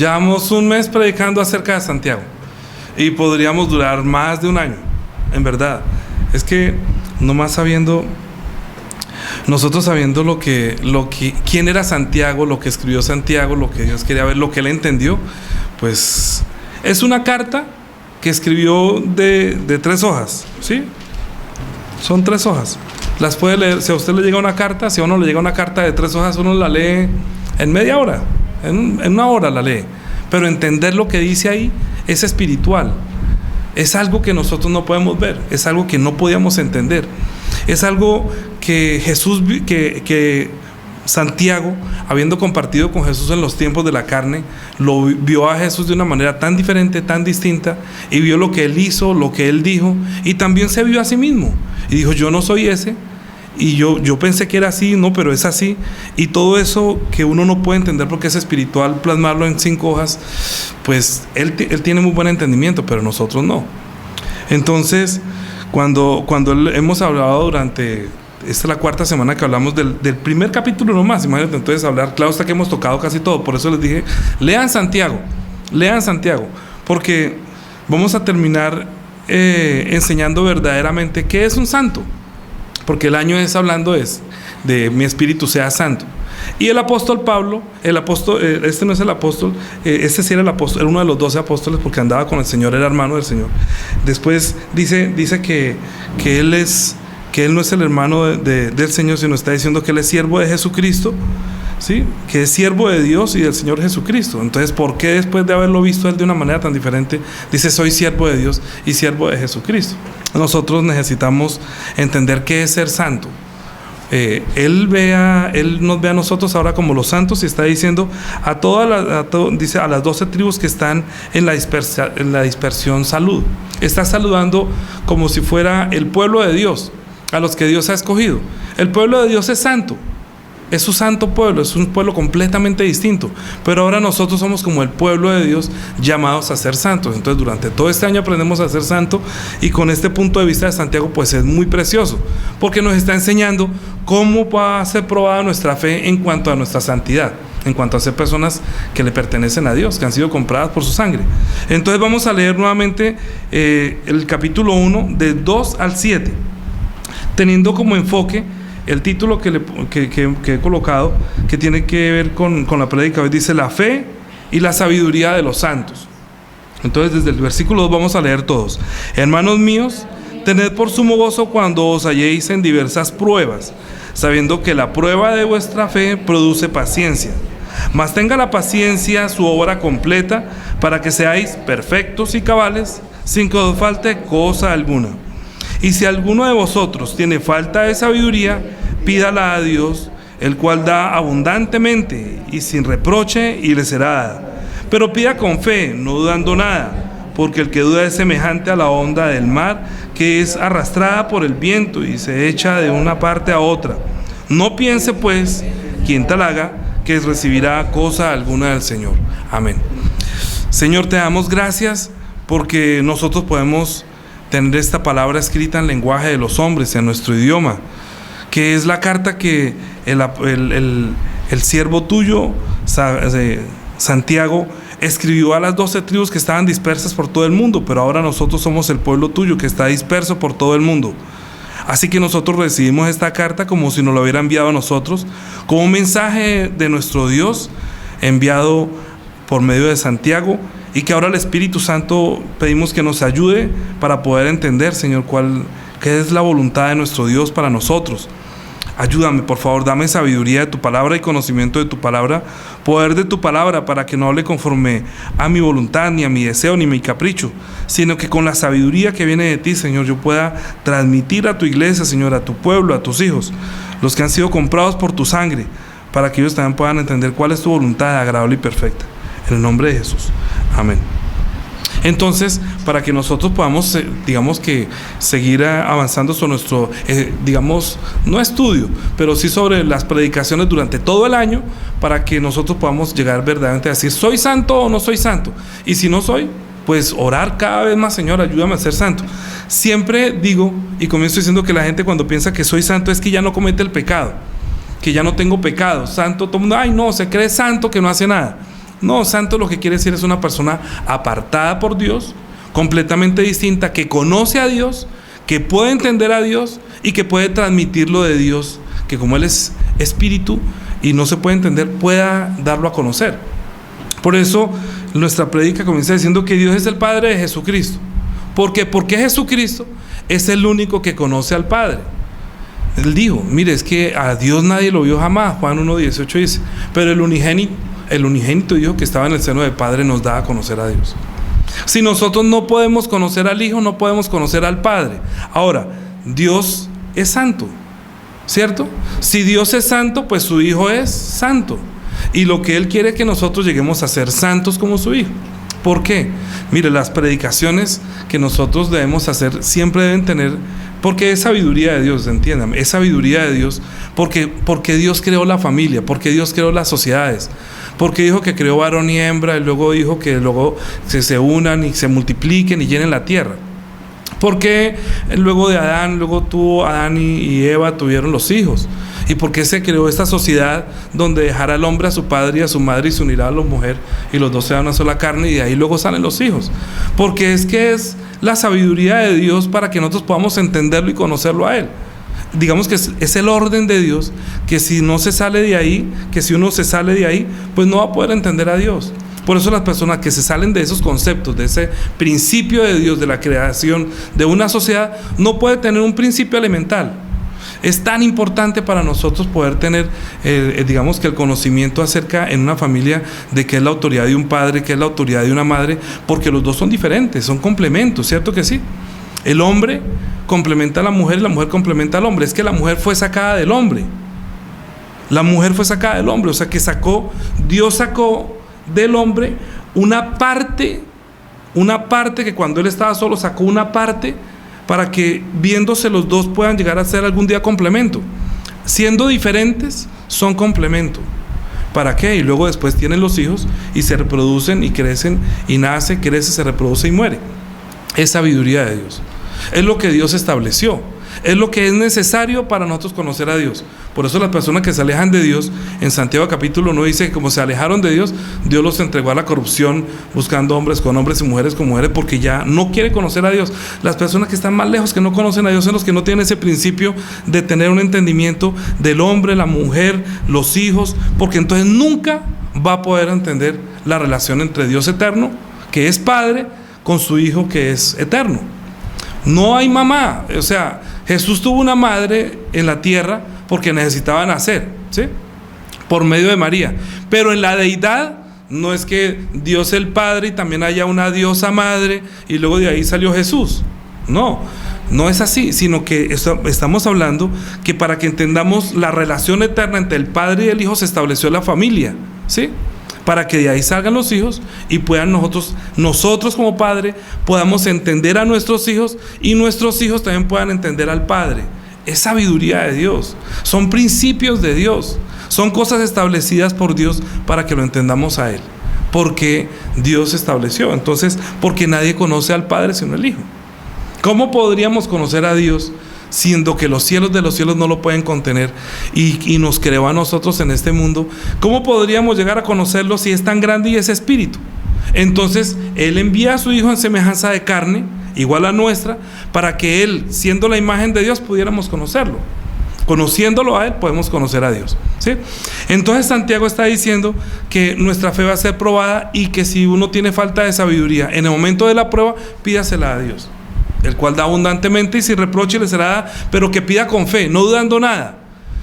Llevamos un mes predicando acerca de Santiago y podríamos durar más de un año, en verdad. Es que nomás sabiendo, nosotros sabiendo quién era Santiago, lo que escribió Santiago, lo que Dios quería ver, lo que él entendió, pues es una carta que escribió de 3 hojas, ¿sí? Son 3 hojas. Las puede leer. Si a usted le llega una carta, si a uno le llega una carta de 3 hojas, uno la lee en media hora, en una hora la lee. Pero entender lo que dice ahí es espiritual. Es algo que nosotros no podemos ver, es algo que no podíamos entender. Es algo que Jesús, que Santiago, habiendo compartido con Jesús en los tiempos de la carne, lo vio a Jesús de una manera tan diferente, tan distinta, y vio lo que él hizo, lo que él dijo, y también se vio a sí mismo y dijo: yo no soy ese, y yo pensé que era así, no, pero es así. Y todo eso que uno no puede entender porque es espiritual, plasmarlo en 5 hojas, pues él tiene muy buen entendimiento, pero nosotros no. Entonces, cuando hemos hablado durante... Esta es la 4ª semana que hablamos del primer capítulo nomás. Imagínate, entonces hablar, claro está que hemos tocado casi todo. Por eso les dije, lean Santiago, porque vamos a terminar enseñando verdaderamente qué es un santo, porque el año es hablando de mi espíritu sea santo. Y el apóstol Pablo, este no es el apóstol, este sí era el apóstol, era uno de los 12 apóstoles, porque andaba con el Señor, era hermano del Señor. Después dice que él no es el hermano del Señor, sino está diciendo que él es siervo de Jesucristo, ¿sí? Que es siervo de Dios y del Señor Jesucristo. Entonces, ¿por qué después de haberlo visto él de una manera tan diferente, dice: soy siervo de Dios y siervo de Jesucristo? Nosotros necesitamos entender qué es ser santo. Él nos ve a nosotros ahora como los santos, y está diciendo dice a las 12 tribus que están en la dispersión, salud. Está saludando como si fuera el pueblo de Dios, a los que Dios ha escogido. El pueblo de Dios es santo, es su santo pueblo, es un pueblo completamente distinto, pero ahora nosotros somos como el pueblo de Dios, llamados a ser santos. Entonces, durante todo este año aprendemos a ser santo, y con este punto de vista de Santiago, pues es muy precioso, porque nos está enseñando cómo va a ser probada nuestra fe en cuanto a nuestra santidad, en cuanto a ser personas que le pertenecen a Dios, que han sido compradas por su sangre. Entonces vamos a leer nuevamente el capítulo 1, de 2 al 7, teniendo como enfoque el título que he colocado, que tiene que ver con la prédica hoy. Dice: la fe y la sabiduría de los santos. Entonces, desde el versículo 2 vamos a leer todos. Hermanos míos, tened por sumo gozo cuando os halléis en diversas pruebas, sabiendo que la prueba de vuestra fe produce paciencia. Mas tenga la paciencia su obra completa, para que seáis perfectos y cabales, sin que os falte cosa alguna. Y si alguno de vosotros tiene falta de sabiduría, pídala a Dios, el cual da abundantemente y sin reproche, y le será dada. Pero pida con fe, no dudando nada, porque el que duda es semejante a la onda del mar, que es arrastrada por el viento y se echa de una parte a otra. No piense pues quien tal haga, que recibirá cosa alguna del Señor. Amén. Señor, te damos gracias porque nosotros podemos tener esta palabra escrita en lenguaje de los hombres, en nuestro idioma, que es la carta que el siervo tuyo, Santiago, escribió a las 12 tribus que estaban dispersas por todo el mundo, pero ahora nosotros somos el pueblo tuyo que está disperso por todo el mundo. Así que nosotros recibimos esta carta como si nos lo hubiera enviado a nosotros, como un mensaje de nuestro Dios enviado por medio de Santiago, y que ahora el Espíritu Santo pedimos que nos ayude para poder entender, Señor, qué es la voluntad de nuestro Dios para nosotros. Ayúdame, por favor, dame sabiduría de tu palabra y conocimiento de tu palabra, poder de tu palabra, para que no hable conforme a mi voluntad, ni a mi deseo, ni a mi capricho, sino que con la sabiduría que viene de ti, Señor, yo pueda transmitir a tu iglesia, Señor, a tu pueblo, a tus hijos, los que han sido comprados por tu sangre, para que ellos también puedan entender cuál es tu voluntad agradable y perfecta. En el nombre de Jesús. Amén. Entonces, para que nosotros podamos, digamos que seguir avanzando sobre nuestro, digamos, no estudio, pero sí sobre las predicaciones durante todo el año, para que nosotros podamos llegar verdaderamente a decir: ¿soy santo o no soy santo? Y si no soy, pues orar cada vez más: Señor, ayúdame a ser santo. Siempre digo, y comienzo diciendo, que la gente cuando piensa que soy santo es que ya no comete el pecado, que ya no tengo pecado. Santo, todo el mundo, ay no, se cree santo que no hace nada. No, santo lo que quiere decir es una persona apartada por Dios, completamente distinta, que conoce a Dios, que puede entender a Dios y que puede transmitir lo de Dios, que como Él es espíritu y no se puede entender, pueda darlo a conocer. Por eso nuestra prédica comienza diciendo que Dios es el Padre de Jesucristo. ¿Por qué? Porque Jesucristo es el único que conoce al Padre. Él dijo, mire, es que a Dios nadie lo vio jamás. Juan 1:18 dice, pero el unigénito dijo que estaba en el seno del Padre, nos da a conocer a Dios. Si nosotros no podemos conocer al Hijo, no podemos conocer al Padre. Ahora, Dios es santo, ¿cierto? Si Dios es santo, pues su Hijo es santo. Y lo que Él quiere es que nosotros lleguemos a ser santos como su Hijo. ¿Por qué? Mire, las predicaciones que nosotros debemos hacer siempre deben tener, porque es sabiduría de Dios, entiéndame, es sabiduría de Dios, porque Dios creó la familia, porque Dios creó las sociedades, porque dijo que creó varón y hembra, y luego dijo que luego se unan y se multipliquen y llenen la tierra. Porque luego de Adán, Adán y Eva tuvieron los hijos. ¿Y por qué se creó esta sociedad donde dejará al hombre a su padre y a su madre y se unirá a la mujer y los dos serán una sola carne y de ahí luego salen los hijos? Porque es la sabiduría de Dios para que nosotros podamos entenderlo y conocerlo a Él. Digamos que es el orden de Dios, que si no se sale de ahí, que si uno se sale de ahí, pues no va a poder entender a Dios. Por eso las personas que se salen de esos conceptos, de ese principio de Dios, de la creación de una sociedad, no puede tener un principio elemental. Es tan importante para nosotros poder tener, digamos que el conocimiento acerca en una familia de qué es la autoridad de un padre, qué es la autoridad de una madre, porque los dos son diferentes, son complementos, ¿cierto que sí? El hombre complementa a la mujer y la mujer complementa al hombre. Es que la mujer fue sacada del hombre. La mujer fue sacada del hombre, o sea que Dios sacó del hombre una parte que cuando él estaba solo sacó una parte para que viéndose los dos puedan llegar a ser algún día complemento. Siendo diferentes, son complemento. ¿Para qué? Y luego después tienen los hijos y se reproducen y crecen y crece, se reproduce y muere. Es sabiduría de Dios. Es lo que Dios estableció. Es lo que es necesario para nosotros conocer a Dios. Por eso las personas que se alejan de Dios, en Santiago capítulo 1 dice que como se alejaron de Dios, Dios los entregó a la corrupción, buscando hombres con hombres y mujeres con mujeres, porque ya no quiere conocer a Dios. Las personas que están más lejos, que no conocen a Dios, son los que no tienen ese principio de tener un entendimiento del hombre, la mujer, los hijos, porque entonces nunca va a poder entender la relación entre Dios eterno, que es Padre, con su Hijo que es eterno. No hay mamá, o sea, Jesús tuvo una madre en la tierra porque necesitaba nacer, ¿sí? Por medio de María. Pero en la deidad no es que Dios el Padre y también haya una diosa madre y luego de ahí salió Jesús. No es así, sino que estamos hablando que para que entendamos la relación eterna entre el Padre y el Hijo se estableció la familia, ¿sí? Para que de ahí salgan los hijos y puedan nosotros como padre podamos entender a nuestros hijos y nuestros hijos también puedan entender al Padre. Es sabiduría de Dios, son principios de Dios, son cosas establecidas por Dios para que lo entendamos a Él, porque Dios estableció. Entonces, porque nadie conoce al Padre sino el Hijo. ¿Cómo podríamos conocer a Dios siendo que los cielos de los cielos no lo pueden contener y nos creó a nosotros en este mundo? ¿Cómo podríamos llegar a conocerlo si es tan grande y es espíritu? Entonces Él envía a su Hijo en semejanza de carne, igual a nuestra, para que Él, siendo la imagen de Dios, pudiéramos conocerlo. Conociéndolo a Él podemos conocer a Dios, ¿sí? Entonces Santiago está diciendo que nuestra fe va a ser probada y que si uno tiene falta de sabiduría en el momento de la prueba, pídasela a Dios, el cual da abundantemente y sin reproche le será dada, pero que pida con fe, no dudando nada.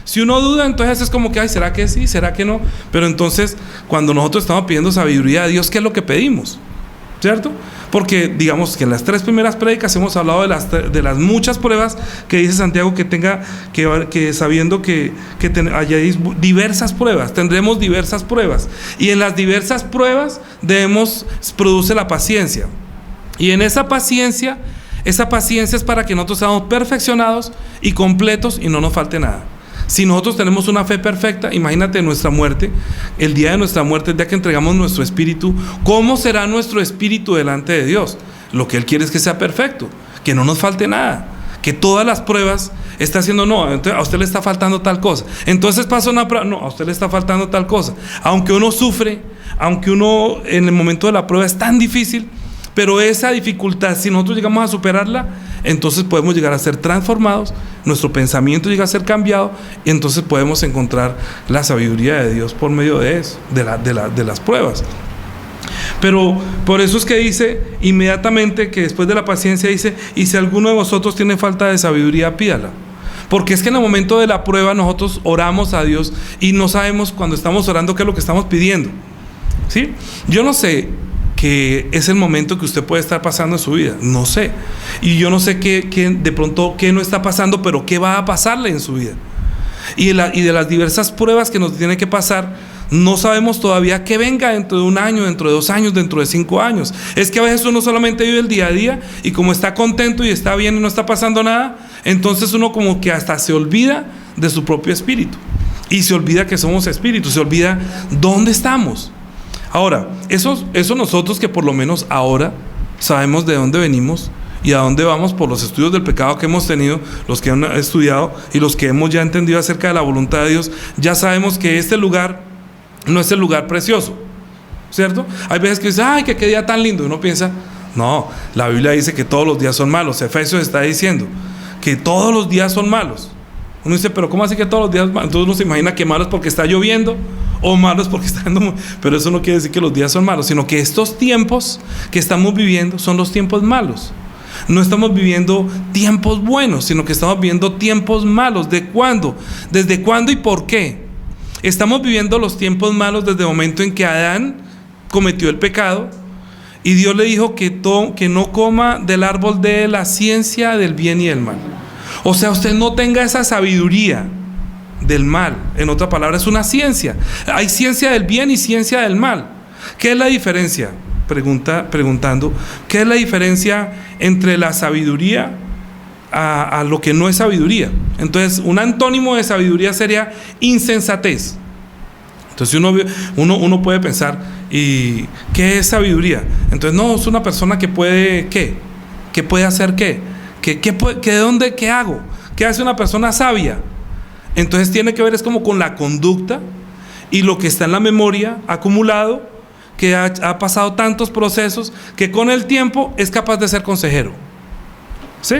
Si uno duda, entonces es como que, ay, ¿será que sí? ¿Será que no? Pero entonces, cuando nosotros estamos pidiendo sabiduría a Dios, ¿qué es lo que pedimos? ¿Cierto? Porque digamos que en las 3 primeras prédicas hemos hablado de las muchas pruebas que dice Santiago que sabiendo que hayáis diversas pruebas, tendremos diversas pruebas. Y en las diversas pruebas produce la paciencia. Y en esa paciencia es para que nosotros seamos perfeccionados y completos y no nos falte nada. Si nosotros tenemos una fe perfecta, imagínate nuestra muerte, el día de nuestra muerte, el día que entregamos nuestro espíritu, ¿cómo será nuestro espíritu delante de Dios? Lo que Él quiere es que sea perfecto, que no nos falte nada, que todas las pruebas está haciendo, no, entonces a usted le está faltando tal cosa, entonces pasa una prueba, no, a usted le está faltando tal cosa. Aunque uno sufre, aunque uno en el momento de la prueba es tan difícil, pero esa dificultad, si nosotros llegamos a superarla, entonces podemos llegar a ser transformados, nuestro pensamiento llega a ser cambiado, y entonces podemos encontrar la sabiduría de Dios por medio de eso, de las pruebas. Pero por eso es que dice inmediatamente, que después de la paciencia dice: y si alguno de vosotros tiene falta de sabiduría, pídala. Porque es que en el momento de la prueba nosotros oramos a Dios y no sabemos cuando estamos orando qué es lo que estamos pidiendo, ¿sí? Yo no sé qué es el momento que usted puede estar pasando en su vida, no sé. Y yo no sé qué de pronto qué no está pasando, pero qué va a pasarle en su vida. Y de las diversas pruebas que nos tiene que pasar, no sabemos todavía qué venga dentro de 1 año, dentro de 2 años, dentro de 5 años. Es que a veces uno solamente vive el día a día, y como está contento y está bien y no está pasando nada, entonces uno como que hasta se olvida de su propio espíritu, y se olvida que somos espíritus, se olvida dónde estamos. Ahora, eso nosotros que por lo menos ahora sabemos de dónde venimos y a dónde vamos por los estudios del pecado que hemos tenido, los que han estudiado y los que hemos ya entendido acerca de la voluntad de Dios, ya sabemos que este lugar no es el lugar precioso, ¿cierto? Hay veces que dicen: ay, que qué día tan lindo. Y uno piensa: no, la Biblia dice que todos los días son malos. Efesios está diciendo que todos los días son malos. Uno dice: pero ¿cómo así que todos los días? Entonces uno se imagina que malo es porque está lloviendo, o malo es porque está dando... Pero eso no quiere decir que los días son malos, sino que estos tiempos que estamos viviendo son los tiempos malos. No estamos viviendo tiempos buenos, sino que estamos viviendo tiempos malos. ¿De cuándo? ¿Desde cuándo y por qué? Estamos viviendo los tiempos malos desde el momento en que Adán cometió el pecado y Dios le dijo que no coma del árbol de la ciencia del bien y del mal. O sea, usted no tenga esa sabiduría del mal. En otra palabra, es una ciencia. Hay ciencia del bien y ciencia del mal. ¿Qué es la diferencia? Preguntando, ¿qué es la diferencia entre la sabiduría a lo que no es sabiduría? Entonces, un antónimo de sabiduría sería insensatez. Entonces uno puede pensar: ¿y qué es sabiduría? Entonces, no, es una persona que puede, ¿qué? ¿Qué puede hacer qué? ¿De dónde? ¿Qué hago? ¿Qué hace una persona sabia? Entonces tiene que ver es como con la conducta y lo que está en la memoria acumulado, que ha pasado tantos procesos, que con el tiempo es capaz de ser consejero, ¿sí?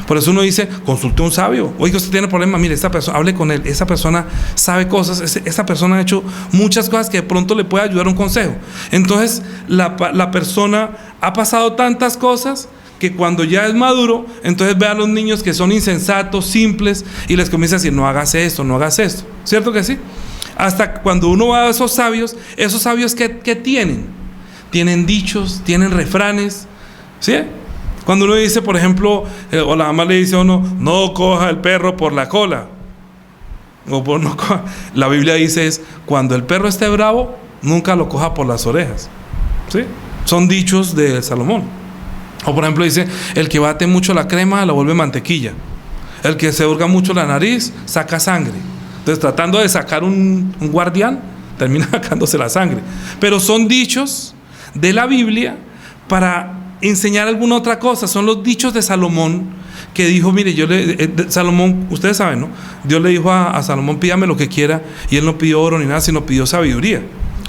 Por eso uno dice: consulte a un sabio. Oiga, usted tiene problema, mire, esta persona, hable con él, esa persona sabe cosas, esta persona ha hecho muchas cosas que de pronto le puede ayudar un consejo. Entonces la persona ha pasado tantas cosas que cuando ya es maduro, entonces ve a los niños que son insensatos, simples, y les comienza a decir: no hagas esto, no hagas esto. ¿Cierto que sí? Hasta cuando uno va a esos sabios ¿qué tienen? Tienen dichos, tienen refranes, ¿sí? Cuando uno dice, por ejemplo, o la mamá le dice a uno: no coja el perro por la cola, la Biblia dice cuando el perro esté bravo, nunca lo coja por las orejas, ¿sí? Son dichos de Salomón. O por ejemplo dice: el que bate mucho la crema la vuelve mantequilla, el que se hurga mucho la nariz saca sangre. Entonces, tratando de sacar un guardián, termina sacándose la sangre. Pero son dichos de la Biblia para enseñar alguna otra cosa. Son los dichos de Salomón, que dijo: mire, Salomón, ustedes saben, ¿no? Dios le dijo a Salomón: pídame lo que quiera, y él no pidió oro ni nada, sino pidió sabiduría.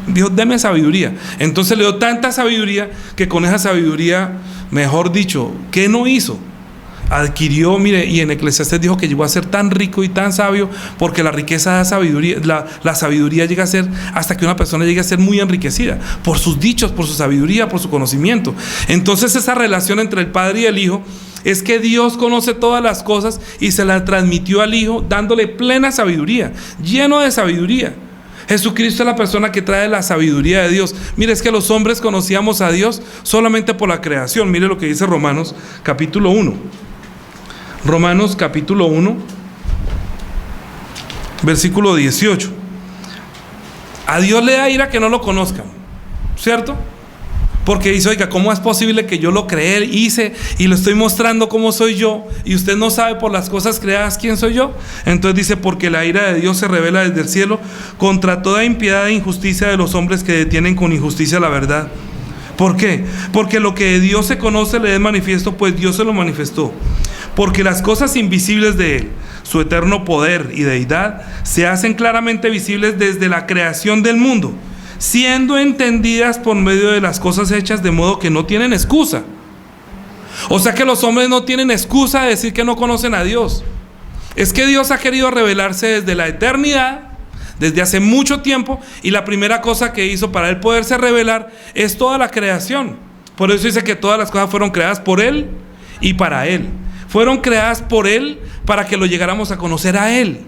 Dijo: deme sabiduría. Entonces le dio tanta sabiduría que con esa sabiduría, mejor dicho, ¿qué no hizo? Adquirió, mire, y en Eclesiastés dijo que llegó a ser tan rico y tan sabio, porque la riqueza da sabiduría, la sabiduría llega a ser, hasta que una persona llegue a ser muy enriquecida por sus dichos, por su sabiduría, por su conocimiento. Entonces esa relación entre el Padre y el Hijo es que Dios conoce todas las cosas y se las transmitió al Hijo, dándole plena sabiduría, lleno de sabiduría. Jesucristo es la persona que trae la sabiduría de Dios. Mire, es que los hombres conocíamos a Dios solamente por la creación. Mire lo que dice Romanos capítulo 1. Romanos capítulo 1, versículo 18. A Dios le da ira que no lo conozcan, ¿cierto? Porque dice: oiga, ¿cómo es posible que yo lo creé, hice y lo estoy mostrando cómo soy yo, y usted no sabe por las cosas creadas quién soy yo? Entonces dice: porque la ira de Dios se revela desde el cielo contra toda impiedad e injusticia de los hombres que detienen con injusticia la verdad. ¿Por qué? Porque lo que de Dios se conoce le es manifiesto, pues Dios se lo manifestó. Porque las cosas invisibles de Él, su eterno poder y deidad, se hacen claramente visibles desde la creación del mundo, siendo entendidas por medio de las cosas hechas, de modo que no tienen excusa. O sea que los hombres no tienen excusa de decir que no conocen a Dios. Es que Dios ha querido revelarse desde la eternidad, desde hace mucho tiempo, y la primera cosa que hizo para Él poderse revelar es toda la creación. Por eso dice que todas las cosas fueron creadas por Él y para Él. Fueron creadas por Él para que lo llegáramos a conocer a Él.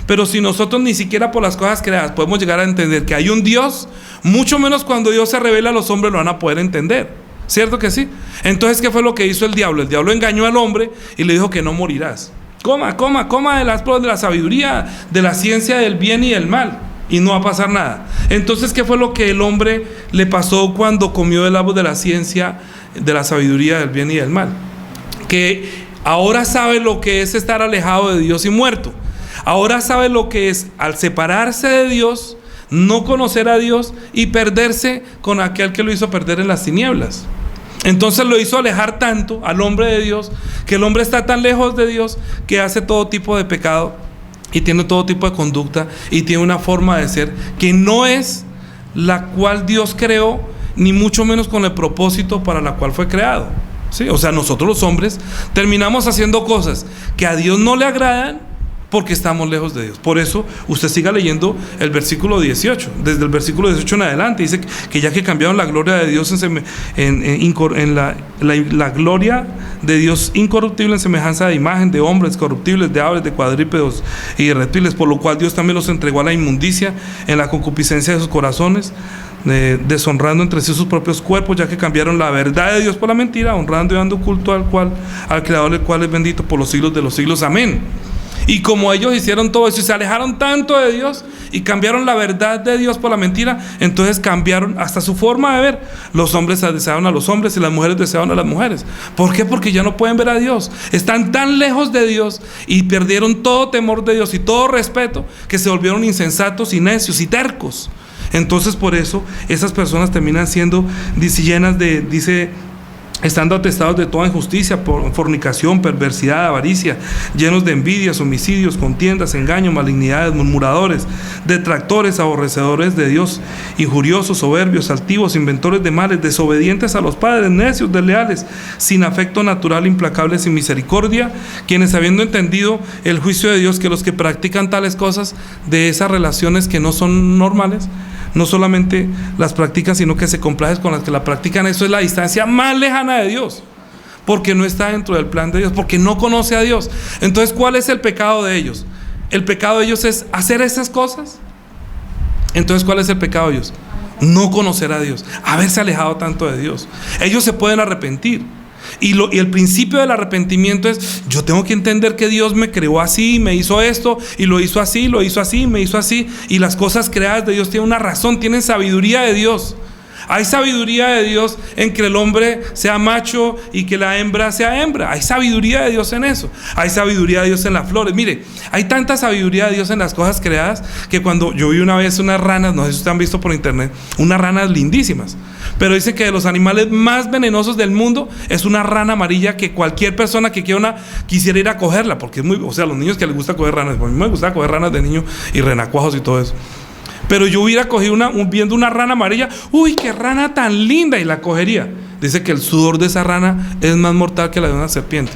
Pero si nosotros ni siquiera por las cosas creadas podemos llegar a entender que hay un Dios, mucho menos cuando Dios se revela, los hombres lo van a poder entender. ¿Cierto que sí? Entonces, ¿qué fue lo que hizo el diablo? El diablo engañó al hombre y le dijo que no morirás. Coma de las pruebas de la sabiduría, de la ciencia del bien y del mal, y no va a pasar nada. Entonces, ¿qué fue lo que el hombre le pasó cuando comió del árbol de la ciencia, de la sabiduría del bien y del mal? Que ahora sabe lo que es estar alejado de Dios y muerto. Ahora sabe lo que es, al separarse de Dios, no conocer a Dios y perderse con aquel que lo hizo perder en las tinieblas. Entonces lo hizo alejar tanto al hombre de Dios, que el hombre está tan lejos de Dios que hace todo tipo de pecado y tiene todo tipo de conducta y tiene una forma de ser que no es la cual Dios creó, ni mucho menos con el propósito para la cual fue creado. ¿Sí? O sea, nosotros los hombres terminamos haciendo cosas que a Dios no le agradan porque estamos lejos de Dios. Por eso usted siga leyendo el versículo 18. Desde el versículo 18 en adelante dice que ya que cambiaron la gloria de Dios en la gloria de Dios incorruptible en semejanza de imagen de hombres corruptibles, de aves, de cuadrúpedos y de reptiles, por lo cual Dios también los entregó a la inmundicia en la concupiscencia de sus corazones, deshonrando entre sí sus propios cuerpos, ya que cambiaron la verdad de Dios por la mentira, honrando y dando culto al Creador, el cual es bendito por los siglos de los siglos. Amén. Y como ellos hicieron todo eso y se alejaron tanto de Dios y cambiaron la verdad de Dios por la mentira, entonces cambiaron hasta su forma de ver. Los hombres desearon a los hombres y las mujeres desearon a las mujeres. ¿Por qué? Porque ya no pueden ver a Dios. Están tan lejos de Dios y perdieron todo temor de Dios y todo respeto, que se volvieron insensatos y necios y tercos. Entonces por eso esas personas terminan siendo llenas de, estando atestados de toda injusticia, por fornicación, perversidad, avaricia, llenos de envidias, homicidios, contiendas, engaños, malignidades, murmuradores, detractores, aborrecedores de Dios, injuriosos, soberbios, altivos, inventores de males, desobedientes a los padres, necios, desleales, sin afecto natural, implacables, sin misericordia, quienes habiendo entendido el juicio de Dios, que los que practican tales cosas, de esas relaciones que no son normales, no solamente las practican, sino que se complacen con las que la practican. Eso es la distancia más lejana de Dios, porque no está dentro del plan de Dios, porque no conoce a Dios. Entonces, ¿cuál es el pecado de ellos? El pecado de ellos es hacer esas cosas. Entonces, ¿cuál es el pecado de ellos? No conocer a Dios, haberse alejado tanto de Dios. Ellos se pueden arrepentir. Y el principio del arrepentimiento es: yo tengo que entender que Dios me creó así, me hizo esto, y lo hizo así, me hizo así. Y las cosas creadas de Dios tienen una razón, tienen sabiduría de Dios. Hay sabiduría de Dios en que el hombre sea macho y que la hembra sea hembra. Hay sabiduría de Dios en eso. Hay sabiduría de Dios en las flores. Mire, hay tanta sabiduría de Dios en las cosas creadas, que cuando yo vi una vez unas ranas, no sé si ustedes han visto por internet, unas ranas lindísimas, pero dice que de los animales más venenosos del mundo es una rana amarilla, que cualquier persona que quiera quisiera ir a cogerla, porque es muy, o sea, los niños que les gusta coger ranas, a mí me gusta coger ranas de niño y renacuajos y todo eso. Pero yo hubiera cogido viendo una rana amarilla, uy, qué rana tan linda, y la cogería. Dice que el sudor de esa rana es más mortal que la de una serpiente.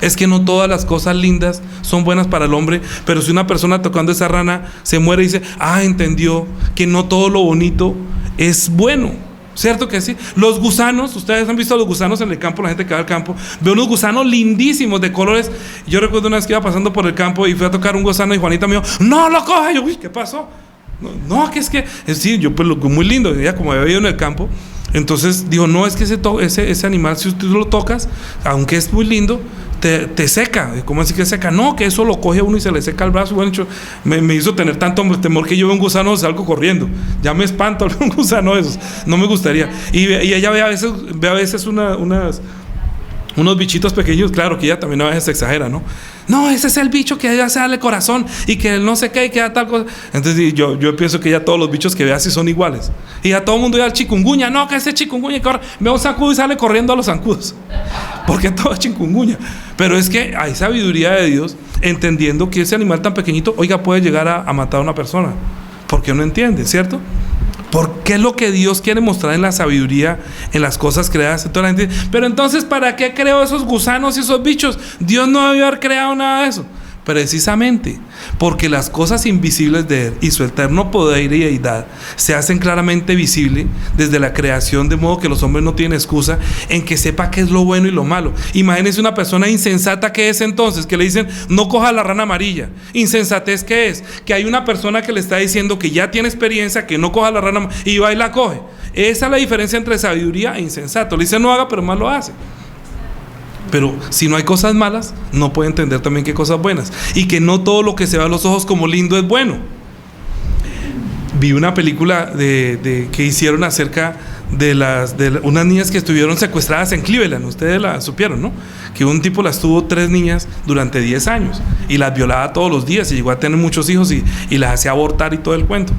Es que no todas las cosas lindas son buenas para el hombre, pero si una persona tocando esa rana se muere y dice: entendió que no todo lo bonito es bueno. ¿Cierto que sí? Los gusanos, ustedes han visto los gusanos en el campo, la gente que va al campo, ve unos gusanos lindísimos de colores. Yo recuerdo una vez que iba pasando por el campo y fui a tocar un gusano y Juanita me dijo: no lo coja. Yo, uy, ¿qué pasó? No, que es que, sí, yo pues muy lindo, ella como había ido en el campo, entonces dijo: no, es que ese animal, si tú lo tocas, aunque es muy lindo, te seca. ¿Cómo así que seca? No, que eso lo coge a uno y se le seca el brazo. Bueno, me hizo tener tanto temor que yo veo un gusano, salgo corriendo, ya me espanto al ver un gusano de esos, no me gustaría. Y ella ve a veces unos bichitos pequeños, claro que ella también a veces se exagera, ¿no? No, ese es el bicho que ella se da el corazón y que no sé qué y que da tal cosa. Entonces yo pienso que ya todos los bichos que ve así son iguales. Y a todo el mundo ya el chikungunya, no, que ese chikungunya que ahora ve un zancudo y sale corriendo a los zancudos, porque todo es chikungunya. Pero es que hay sabiduría de Dios, entendiendo que ese animal tan pequeñito, oiga, puede llegar a matar a una persona, porque no entiende, ¿cierto? Porque es lo que Dios quiere mostrar en la sabiduría, en las cosas creadas. Entonces la gente dice, pero entonces, ¿para qué creó esos gusanos y esos bichos? Dios no debió haber creado nada de eso. Precisamente porque las cosas invisibles de Él y su eterno poder y deidad se hacen claramente visibles desde la creación, de modo que los hombres no tienen excusa en que sepa qué es lo bueno y lo malo. Imagínense una persona insensata, que es entonces, que le dicen no coja la rana amarilla. Insensatez, ¿qué es? Que hay una persona que le está diciendo que ya tiene experiencia, que no coja la rana y va y la coge. Esa es la diferencia entre sabiduría e insensato. Le dice no haga, pero más lo hace. Pero si no hay cosas malas, no puede entender también que hay cosas buenas, y que no todo lo que se ve a los ojos como lindo es bueno. Vi una película que hicieron acerca de unas niñas que estuvieron secuestradas en Cleveland. Ustedes la supieron, ¿no? Que un tipo las tuvo 3 niñas durante 10 años y las violaba todos los días y llegó a tener muchos hijos y las hacía abortar y todo el cuento.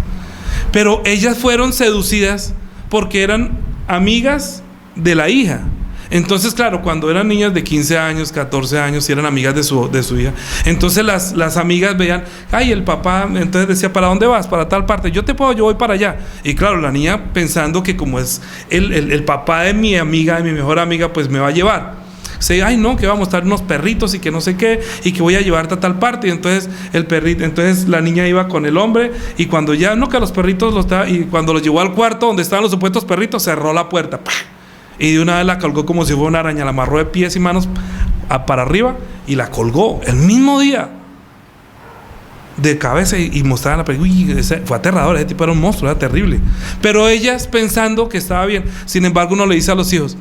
Pero ellas fueron seducidas porque eran amigas de la hija. Entonces, claro, cuando eran niñas de 15 años, 14 años y eran amigas de su hija, entonces las amigas veían, ay, el papá, entonces decía, ¿para dónde vas? Para tal parte. Yo voy para allá. Y claro, la niña pensando que como es el papá de mi amiga, de mi mejor amiga, pues me va a llevar. Se ay, no, que vamos a mostrar unos perritos y que no sé qué, y que voy a llevarte a tal parte. Y entonces entonces la niña iba con el hombre, y cuando ya, no, que los perritos y cuando los llevó al cuarto donde estaban los supuestos perritos, cerró la puerta. ¡Pah! Y de una vez la colgó como si fuera una araña, la amarró de pies y manos para arriba y la colgó el mismo día de cabeza y mostraban la película. Uy, fue aterrador, ese tipo era un monstruo, era terrible. Pero ellas pensando que estaba bien. Sin embargo, uno le dice a los hijos,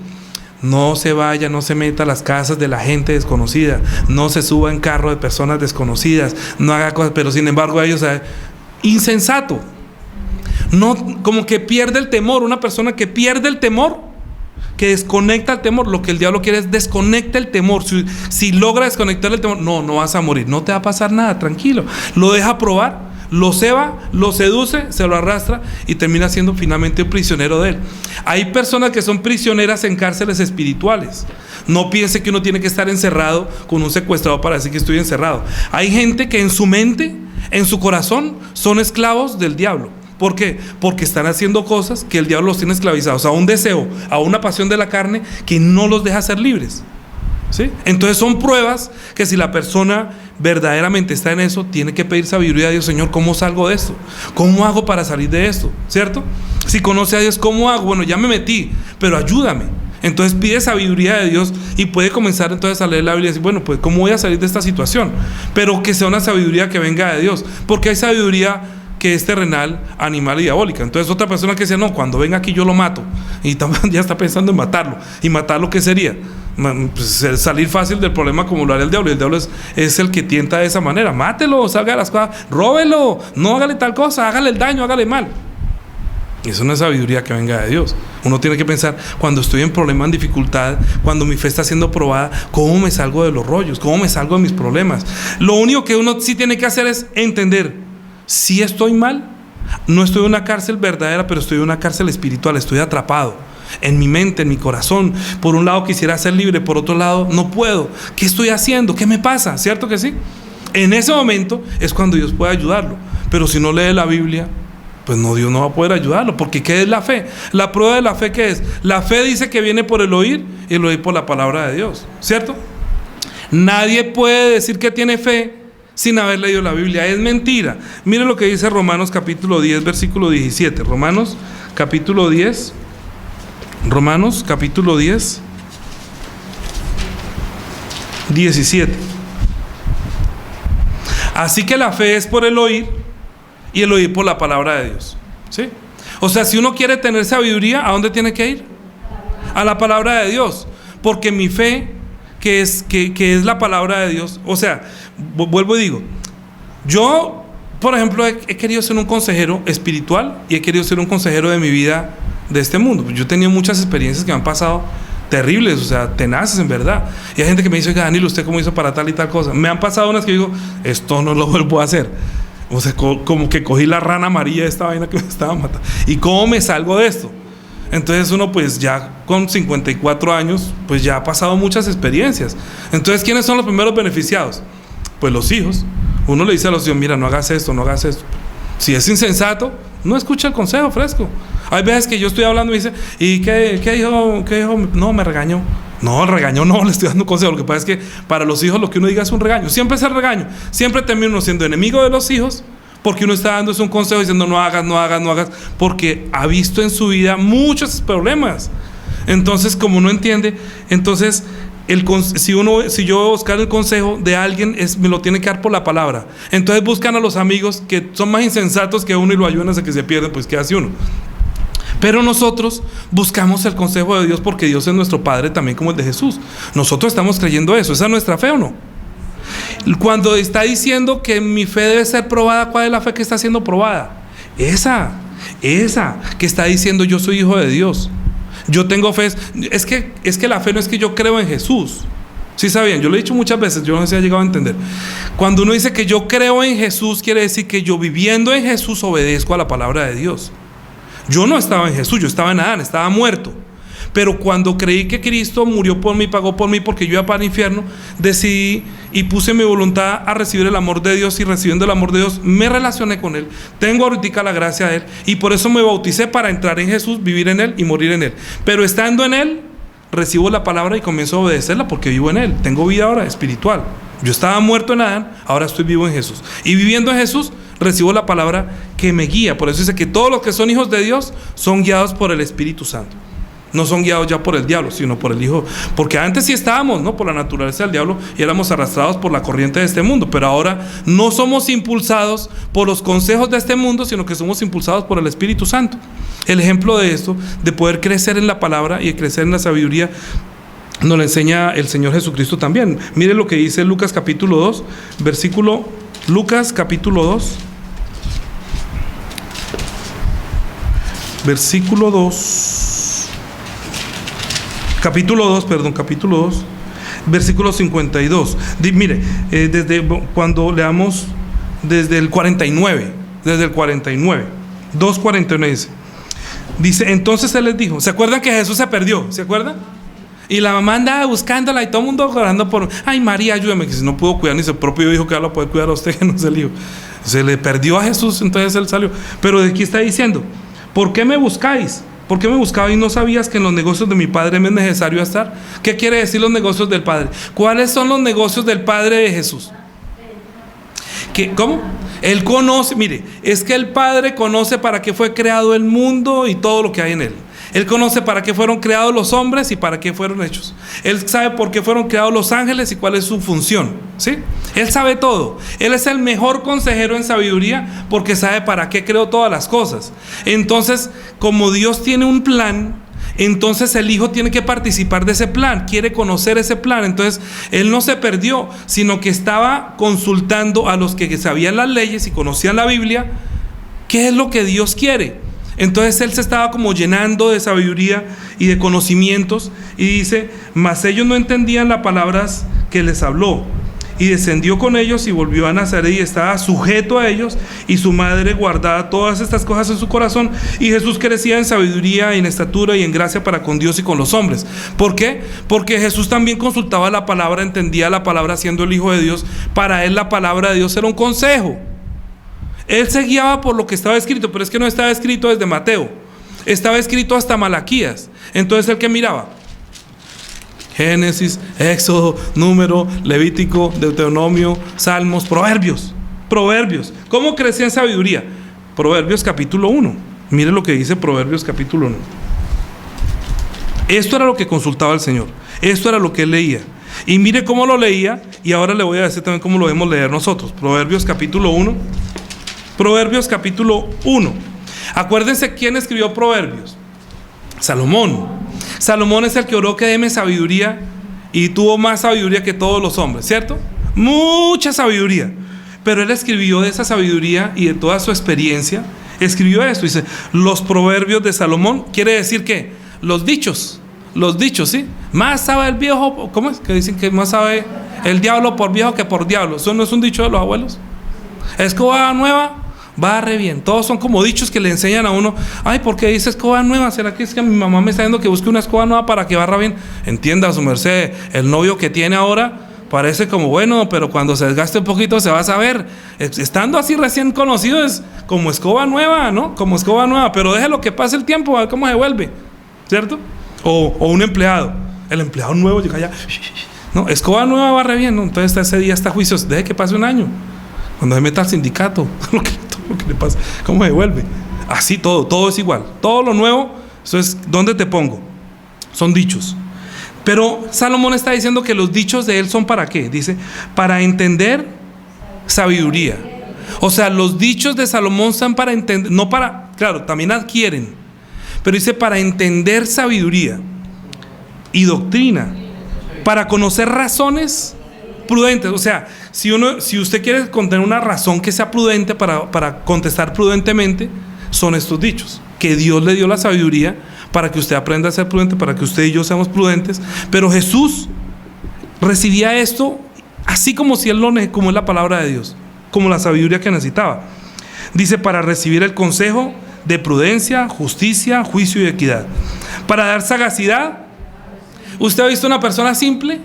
no se vaya, no se meta a las casas de la gente desconocida, no se suba en carro de personas desconocidas, no haga cosas. Pero sin embargo ellos, insensato, no, como que pierde el temor. Una persona que pierde el temor, que desconecta el temor, lo que el diablo quiere es desconecta el temor. Si logra desconectar el temor, no vas a morir, no te va a pasar nada, tranquilo. Lo deja probar, lo ceba, lo seduce, se lo arrastra y termina siendo finalmente un prisionero de él. Hay personas que son prisioneras en cárceles espirituales. No piense que uno tiene que estar encerrado con un secuestrador para decir que estoy encerrado. Hay gente que en su mente, en su corazón, son esclavos del diablo. ¿Por qué? Porque están haciendo cosas que el diablo los tiene esclavizados a un deseo, a una pasión de la carne que no los deja ser libres, ¿sí? Entonces son pruebas que si la persona verdaderamente está en eso, tiene que pedir sabiduría a Dios. Señor, ¿cómo salgo de esto? ¿Cómo hago para salir de esto? ¿Cierto? Si conoce a Dios, ¿cómo hago? Bueno, ya me metí, pero ayúdame. Entonces pide sabiduría de Dios y puede comenzar entonces a leer la Biblia y decir, bueno, pues ¿cómo voy a salir de esta situación? Pero que sea una sabiduría que venga de Dios, porque hay sabiduría que es terrenal, animal y diabólica. Entonces otra persona que dice, no, cuando venga aquí yo lo mato, y ya está pensando en matarlo. ¿Y matarlo qué sería? Pues salir fácil del problema como lo haría el diablo. Y el diablo es el que tienta de esa manera. Mátelo, salga de las cosas, róbelo, no hágale tal cosa, hágale el daño, hágale mal. Y eso no es sabiduría que venga de Dios. Uno tiene que pensar, cuando estoy en problema, en dificultad, cuando mi fe está siendo probada, ¿cómo me salgo de los rollos? ¿Cómo me salgo de mis problemas? Lo único que uno sí tiene que hacer es entender, si estoy mal, no estoy en una cárcel verdadera, pero estoy en una cárcel espiritual. Estoy atrapado en mi mente, en mi corazón. Por un lado quisiera ser libre, por otro lado no puedo. ¿Qué estoy haciendo? ¿Qué me pasa? ¿Cierto que sí? En ese momento es cuando Dios puede ayudarlo. Pero si no lee la Biblia, pues no, Dios no va a poder ayudarlo. Porque ¿qué es la fe? La prueba de la fe, ¿qué es? La fe dice que viene por el oír, y el oír por la palabra de Dios, ¿cierto? Nadie puede decir que tiene fe sin haber leído la Biblia. Es mentira. Mire lo que dice Romanos capítulo 10, versículo 17. Romanos capítulo 10, 17. Así que la fe es por el oír, y el oír por la palabra de Dios, ¿sí? O sea, si uno quiere tener sabiduría, ¿a dónde tiene que ir? A la palabra de Dios. Porque mi fe, que es la palabra de Dios, o sea, vuelvo y digo, yo, por ejemplo, he querido ser un consejero espiritual y he querido ser un consejero de mi vida, de este mundo. Yo he tenido muchas experiencias que me han pasado terribles, o sea, tenaces en verdad. Y hay gente que me dice, oiga, Danilo, ¿usted cómo hizo para tal y tal cosa? Me han pasado unas que digo, esto no lo vuelvo a hacer. O sea, como que cogí la rana amarilla de esta vaina que me estaba matando. ¿Y cómo me salgo de esto? Entonces uno pues ya con 54 años pues ya ha pasado muchas experiencias. Entonces, ¿quiénes son los primeros beneficiados? Pues los hijos. Uno le dice a los hijos, mira, no hagas esto, no hagas esto. Si es insensato, no escucha el consejo fresco. Hay veces que yo estoy hablando y me dice, ¿y qué dijo? No, me regañó. No, el regaño no, le estoy dando un consejo. Lo que pasa es que para los hijos lo que uno diga es un regaño. Siempre es el regaño. Siempre termina uno siendo enemigo de los hijos, porque uno está dando un consejo diciendo no hagas, porque ha visto en su vida muchos problemas. Entonces, como no entiende, entonces si yo voy a buscar el consejo de alguien, me lo tiene que dar por la palabra. Entonces buscan a los amigos que son más insensatos que uno y lo ayudan hasta que se pierden, pues ¿qué hace uno? Pero nosotros buscamos el consejo de Dios porque Dios es nuestro Padre también como el de Jesús. Nosotros estamos creyendo eso. ¿Esa es nuestra fe o no? Cuando está diciendo que mi fe debe ser probada, ¿cuál es la fe que está siendo probada? Esa que está diciendo yo soy hijo de Dios, yo tengo fe. Es que la fe no es que yo creo en Jesús. ¿Sí sabían? Yo lo he dicho muchas veces, yo no sé si ha llegado a entender. Cuando uno dice que yo creo en Jesús, quiere decir que yo viviendo en Jesús obedezco a la palabra de Dios. Yo no estaba en Jesús, yo estaba en Adán, estaba muerto. Pero cuando creí que Cristo murió por mí, pagó por mí, porque yo iba para el infierno, decidí y puse mi voluntad a recibir el amor de Dios, y recibiendo el amor de Dios me relacioné con Él. Tengo ahorita la gracia de Él, y por eso me bauticé, para entrar en Jesús, vivir en Él y morir en Él. Pero estando en Él, recibo la palabra y comienzo a obedecerla porque vivo en Él. Tengo vida ahora espiritual. Yo estaba muerto en Adán, ahora estoy vivo en Jesús. Y viviendo en Jesús, recibo la palabra que me guía. Por eso dice que todos los que son hijos de Dios son guiados por el Espíritu Santo. No son guiados ya por el diablo, sino por el Hijo. Porque antes sí estábamos, ¿no?, por la naturaleza del diablo, y éramos arrastrados por la corriente de este mundo. Pero ahora no somos impulsados por los consejos de este mundo, sino que somos impulsados por el Espíritu Santo. El ejemplo de esto, de poder crecer en la palabra y de crecer en la sabiduría, nos lo enseña el Señor Jesucristo también. Mire lo que dice Lucas capítulo 2, Lucas capítulo 2, versículo 2, capítulo 2, versículo 52. Mire, cuando leamos desde el 49, 2:49 dice, entonces Él les dijo, ¿se acuerdan que Jesús se perdió? ¿Se acuerdan? Y la mamá andaba buscándola y todo el mundo orando por, ay María, ayúdame, que si no pudo cuidar ni su propio hijo, que ahora lo puede cuidar a usted, que no es el hijo. Se le perdió a Jesús, entonces Él salió. Pero de aquí está diciendo, ¿por qué me buscáis? ¿Por qué me buscabais y no sabías que en los negocios de mi Padre me es necesario estar? ¿Qué quiere decir los negocios del Padre? ¿Cuáles son los negocios del Padre de Jesús? ¿Cómo? Él conoce, mire, es que el Padre conoce para qué fue creado el mundo y todo lo que hay en él. Él conoce para qué fueron creados los hombres y para qué fueron hechos. Él sabe por qué fueron creados los ángeles y cuál es su función, ¿sí? Él sabe todo. Él es el mejor consejero en sabiduría porque sabe para qué creó todas las cosas. Entonces, como Dios tiene un plan, entonces el Hijo tiene que participar de ese plan, quiere conocer ese plan. Entonces Él no se perdió, sino que estaba consultando a los que sabían las leyes y conocían la Biblia, qué es lo que Dios quiere. Entonces Él se estaba como llenando de sabiduría y de conocimientos, y dice, mas ellos no entendían las palabras que les habló. Y descendió con ellos y volvió a Nazaret y estaba sujeto a ellos, y su madre guardaba todas estas cosas en su corazón. Y Jesús crecía en sabiduría y en estatura y en gracia para con Dios y con los hombres. ¿Por qué? Porque Jesús también consultaba la palabra, entendía la palabra siendo el Hijo de Dios. Para Él la palabra de Dios era un consejo. Él se guiaba por lo que estaba escrito, pero es que no estaba escrito desde Mateo, estaba escrito hasta Malaquías. Entonces ¿él qué miraba? Génesis, Éxodo, Número, Levítico, Deuteronomio, Salmos, Proverbios. ¿Cómo crecía en sabiduría? Proverbios capítulo 1. Mire lo que dice Proverbios capítulo 1. Esto era lo que consultaba el Señor, esto era lo que Él leía. Y mire cómo lo leía, y ahora le voy a decir también cómo lo debemos leer nosotros. Proverbios capítulo 1. Acuérdense quién escribió Proverbios. Salomón. Salomón es el que oró que deme sabiduría, y tuvo más sabiduría que todos los hombres, ¿cierto? Mucha sabiduría. Pero él escribió de esa sabiduría y de toda su experiencia, escribió esto. Dice, los proverbios de Salomón. Quiere decir que los dichos, ¿sí? Más sabe el viejo, ¿cómo es? Que dicen que más sabe el diablo por viejo que por diablo. ¿Eso no es un dicho de los abuelos? Escoba nueva barre bien. Todos son como dichos que le enseñan a uno. Ay, ¿por qué dice escoba nueva? ¿Será que es que mi mamá me está diciendo que busque una escoba nueva para que barra bien? Entienda su merced, el novio que tiene ahora parece como bueno, pero cuando se desgaste un poquito se va a saber. Estando así recién conocido es como escoba nueva, ¿no? Como escoba nueva, pero déjelo que pase el tiempo, a ver cómo se vuelve, ¿cierto? O un empleado, el empleado nuevo llega allá, no, escoba nueva barre bien, ¿no? Entonces ese día está juicioso, deje que pase un año, cuando se meta al sindicato, lo que le pasa, cómo se vuelve. Así todo es igual, todo lo nuevo. Eso es, ¿dónde te pongo? Son dichos. Pero Salomón está diciendo que los dichos de él son ¿para qué? Dice, para entender sabiduría. O sea, los dichos de Salomón son para entender, no para, claro, también adquieren, pero dice para entender sabiduría y doctrina, para conocer razones prudentes. O sea, si usted quiere contener una razón que sea prudente para contestar prudentemente, son estos dichos, que Dios le dio la sabiduría para que usted aprenda a ser prudente, para que usted y yo seamos prudentes. Pero Jesús recibía esto así como si como es la palabra de Dios, como la sabiduría que necesitaba. Dice, para recibir el consejo de prudencia, justicia, juicio y equidad. Para dar sagacidad. ¿Usted ha visto una persona simple?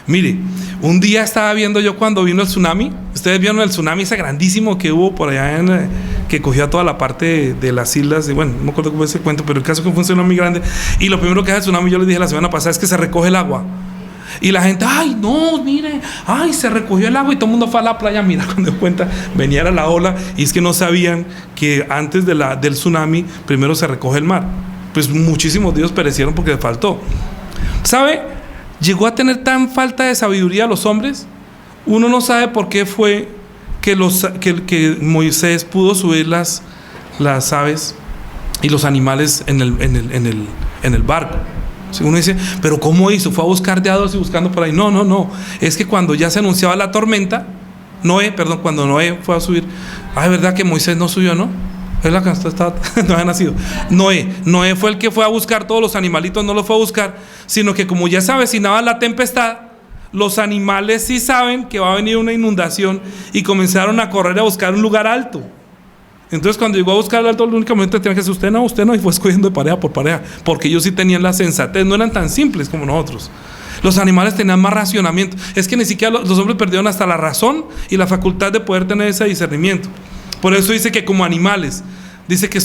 Mire, un día estaba viendo yo cuando vino el tsunami. Ustedes vieron el tsunami ese grandísimo que hubo por allá que cogió a toda la parte de las islas. Bueno, no me acuerdo cómo es ese cuento, pero el caso es que fue un tsunami grande. Y lo primero que hace el tsunami, yo les dije la semana pasada, es que se recoge el agua. Y la gente, ay, no, mire, ay, se recogió el agua y todo el mundo fue a la playa. Mira, cuando dio cuenta, venía la ola. Y es que no sabían que antes del tsunami, primero se recoge el mar. Pues muchísimos dios perecieron porque les faltó. ¿Sabe? Llegó a tener tan falta de sabiduría a los hombres. Uno no sabe por qué fue que Moisés pudo subir las aves y los animales en el barco. Uno dice, pero ¿cómo hizo? ¿Fue a buscar de a dos y buscando por ahí? No. Es que cuando ya se anunciaba la tormenta, cuando Noé fue a subir, es verdad que Moisés no subió, ¿no? Es la que no había nacido. Noé fue el que fue a buscar todos los animalitos, no los fue a buscar, sino que como ya se avecinaba la tempestad, los animales sí saben que va a venir una inundación y comenzaron a correr a buscar un lugar alto. Entonces cuando llegó a buscar el alto, únicamente tenía que decir, usted no, y fue escogiendo de pareja por pareja, porque ellos sí tenían la sensatez, no eran tan simples como nosotros. Los animales tenían más racionamiento. Es que ni siquiera los hombres perdieron hasta la razón y la facultad de poder tener ese discernimiento. Por eso dice que como animales, dice que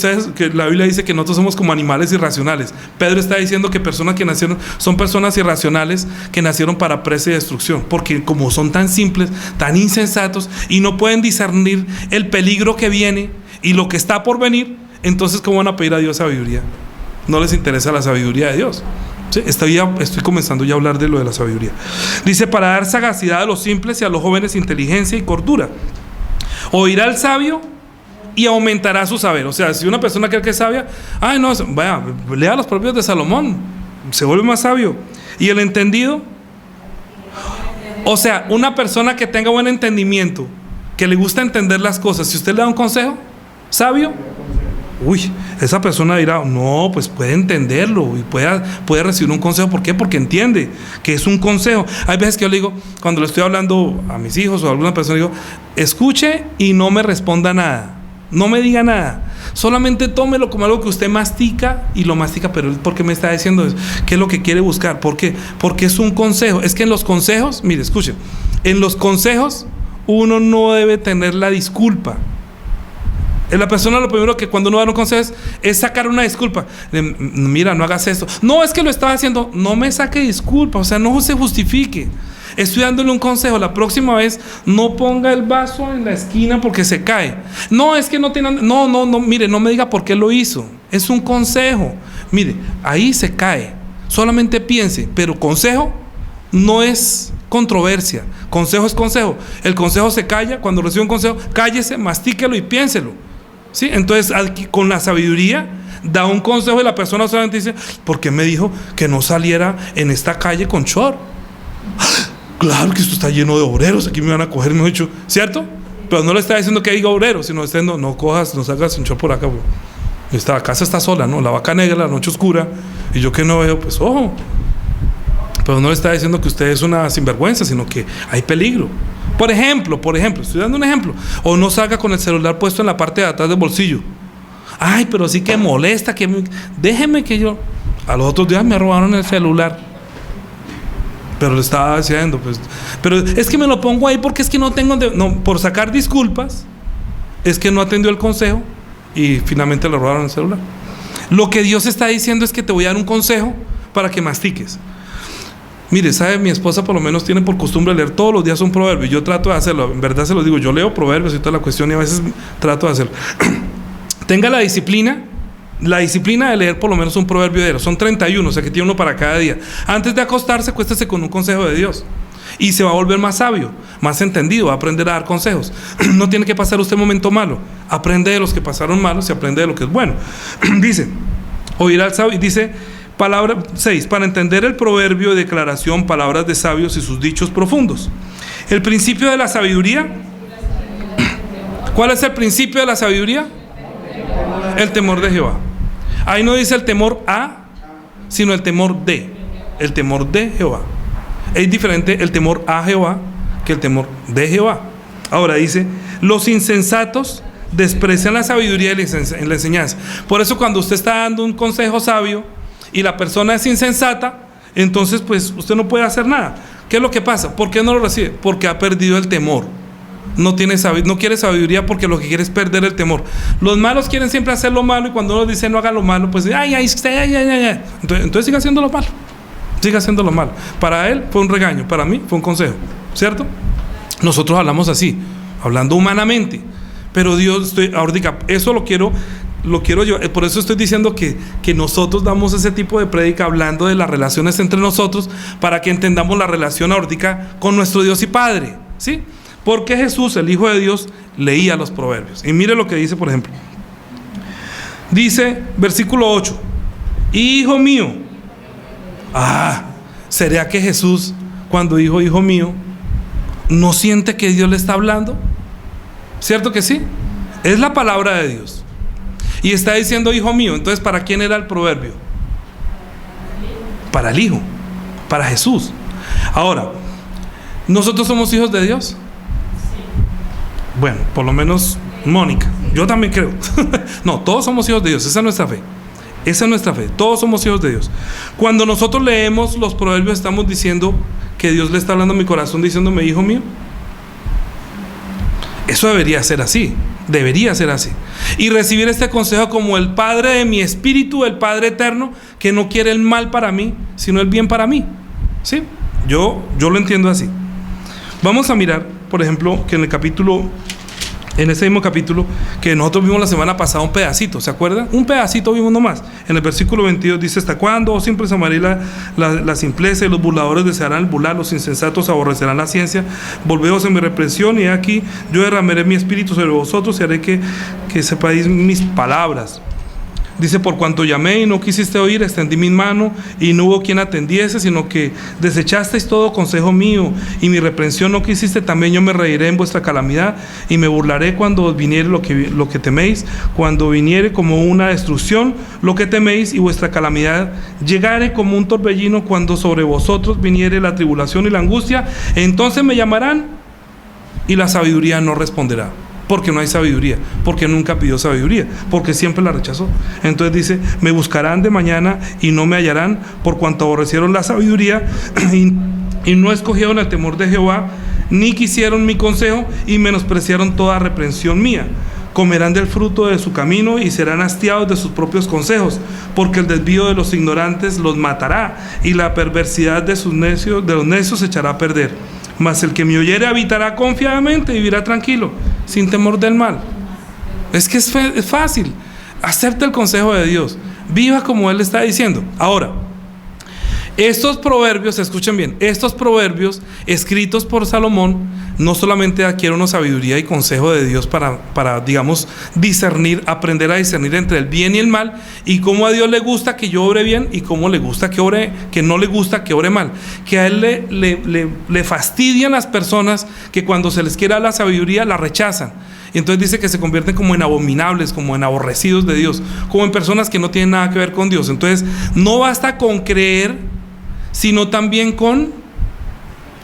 la Biblia dice que nosotros somos como animales irracionales. Pedro está diciendo que personas que nacieron son personas irracionales que nacieron para presa y destrucción, porque como son tan simples, tan insensatos y no pueden discernir el peligro que viene y lo que está por venir, entonces ¿cómo van a pedir a Dios sabiduría? No les interesa la sabiduría de Dios. ¿Sí? Estoy comenzando ya a hablar de lo de la sabiduría. Dice, para dar sagacidad a los simples y a los jóvenes inteligencia y cordura. Oirá al sabio y aumentará su saber. O sea, si una persona cree que es sabia, vaya, lea los propios de Salomón, se vuelve más sabio. Y el entendido, o sea, una persona que tenga buen entendimiento, que le gusta entender las cosas, si usted le da un consejo sabio, esa persona dirá, no, pues puede entenderlo y puede recibir un consejo. ¿Por qué? Porque entiende que es un consejo. Hay veces que yo le digo, cuando le estoy hablando a mis hijos o a alguna persona, digo, escuche y no me responda nada, no me diga nada, solamente tómelo como algo que usted mastica y lo mastica. Pero ¿por qué me está diciendo eso? ¿Qué es lo que quiere buscar? ¿Por qué? Porque es un consejo. Es que en los consejos, mire, escuche, en los consejos uno no debe tener la disculpa. La persona lo primero que cuando uno da un consejo es sacar una disculpa. Mira, no hagas esto. No, es que lo estaba haciendo. No me saque disculpa, o sea, no se justifique. Estoy dándole un consejo. La próxima vez no ponga el vaso en la esquina porque se cae. No, es que no tiene. No, mire, no me diga por qué lo hizo. Es un consejo. Mire, ahí se cae. Solamente piense, pero consejo no es controversia. Consejo es consejo. El consejo se calla. Cuando recibe un consejo, cállese, mastíquelo y piénselo. ¿Sí? Entonces, con la sabiduría, da un consejo y la persona solamente dice, ¿por qué me dijo que no saliera en esta calle con short? Claro que esto está lleno de obreros, aquí me van a coger, me he dicho, ¿cierto? Pero no le está diciendo que diga obreros, sino diciendo, no salgas sin short por acá, bro. La casa está sola, ¿no? La vaca negra, la noche oscura, y yo que no veo, pues ojo. Pero no le está diciendo que usted es una sinvergüenza, sino que hay peligro. Por ejemplo, estoy dando un ejemplo. O no salga con el celular puesto en la parte de atrás del bolsillo. Ay, pero sí que molesta, déjeme que yo. A los otros días me robaron el celular. Pero le estaba diciendo, pues, pero es que me lo pongo ahí porque es que no tengo, no, por sacar disculpas, es que no atendió el consejo y finalmente le robaron el celular. Lo que Dios está diciendo es que te voy a dar un consejo para que mastiques. Mire, ¿sabe? Mi esposa por lo menos tiene por costumbre leer todos los días un proverbio. Yo trato de hacerlo, en verdad se lo digo, yo leo proverbios y toda la cuestión y a veces trato de hacerlo. Tenga la disciplina de leer por lo menos un proverbio diario. Son 31, o sea que tiene uno para cada día. Antes de acostarse, acuéstese con un consejo de Dios y se va a volver más sabio, más entendido, va a aprender a dar consejos. No tiene que pasar usted un momento malo, aprende de los que pasaron malos y aprende de lo que es bueno. Dice, oír al sabio, dice, palabra 6, para entender el proverbio y declaración, palabras de sabios y sus dichos profundos. El principio de la sabiduría. ¿Cuál es el principio de la sabiduría? El temor de Jehová. Ahí no dice el temor a, sino el temor de. El temor de Jehová. Es diferente el temor a Jehová que el temor de Jehová. Ahora dice, los insensatos desprecian la sabiduría en la enseñanza. Por eso cuando usted está dando un consejo sabio y la persona es insensata, entonces pues usted no puede hacer nada. ¿Qué es lo que pasa? ¿Por qué no lo recibe? Porque ha perdido el temor. No quiere sabiduría porque lo que quiere es perder el temor. Los malos quieren siempre hacer lo malo y cuando uno dice no haga lo malo, pues entonces siga haciendo lo malo. Siga haciendo lo malo. Para él fue un regaño, para mí fue un consejo, ¿cierto? Nosotros hablamos así, hablando humanamente, pero Dios, ahorita, eso lo quiero yo, por eso estoy diciendo que nosotros damos ese tipo de prédica hablando de las relaciones entre nosotros, para que entendamos la relación ahorita con nuestro Dios y Padre, ¿sí? Porque Jesús, el Hijo de Dios, leía los proverbios. Y mire lo que dice, por ejemplo. Dice, versículo 8, hijo mío. ¿Sería que Jesús, cuando dijo hijo mío, no siente que Dios le está hablando? ¿Cierto que sí? Es la palabra de Dios. Y está diciendo hijo mío. Entonces, ¿para quién era el proverbio? Para el Hijo, para Jesús. Ahora, ¿nosotros somos hijos de Dios? Bueno, por lo menos Mónica, yo también creo. No, todos somos hijos de Dios, esa es nuestra fe. Esa es nuestra fe, todos somos hijos de Dios. Cuando nosotros leemos los proverbios, estamos diciendo que Dios le está hablando a mi corazón, diciéndome hijo mío. Eso debería ser así, y recibir este consejo como el Padre de mi espíritu, el Padre eterno, que no quiere el mal para mí, sino el bien para mí. ¿Sí? Yo lo entiendo así. Vamos a mirar, por ejemplo, que en ese mismo capítulo que nosotros vimos la semana pasada, un pedacito, ¿se acuerdan? Un pedacito vimos nomás. En el versículo 22 dice, ¿hasta cuándo, oh siempre amaré la simpleza, y los burladores desearán el burlar, los insensatos aborrecerán la ciencia? Volveos en mi reprensión, y aquí yo derramaré mi espíritu sobre vosotros, y haré que sepáis mis palabras. Dice, por cuanto llamé y no quisiste oír, extendí mi mano y no hubo quien atendiese, sino que desechasteis todo consejo mío, y mi reprensión no quisiste, también yo me reiré en vuestra calamidad, y me burlaré cuando os viniere lo que teméis, cuando viniere como una destrucción lo que teméis, y vuestra calamidad llegare como un torbellino, cuando sobre vosotros viniere la tribulación y la angustia, entonces me llamarán, y la sabiduría no responderá. Porque no hay sabiduría, porque nunca pidió sabiduría, porque siempre la rechazó. Entonces dice, me buscarán de mañana y no me hallarán, por cuanto aborrecieron la sabiduría y no escogieron el temor de Jehová, ni quisieron mi consejo, y menospreciaron toda reprensión mía. Comerán del fruto de su camino y serán hastiados de sus propios consejos, porque el desvío de los ignorantes los matará, y la perversidad de los necios se echará a perder. Mas el que me oyere habitará confiadamente y vivirá tranquilo, sin temor del mal. Es que es fácil. Acepta el consejo de Dios. Viva como Él está diciendo. Ahora, estos proverbios, escuchen bien, estos proverbios escritos por Salomón no solamente adquieren una sabiduría y consejo de Dios para digamos, aprender a discernir entre el bien y el mal, y cómo a Dios le gusta que yo obre bien y cómo le gusta que no le gusta que ore mal. Que a Él le fastidian las personas que cuando se les quiere dar la sabiduría la rechazan. Y entonces dice que se convierten como en abominables, como en aborrecidos de Dios, como en personas que no tienen nada que ver con Dios. Entonces no basta con creer, sino también con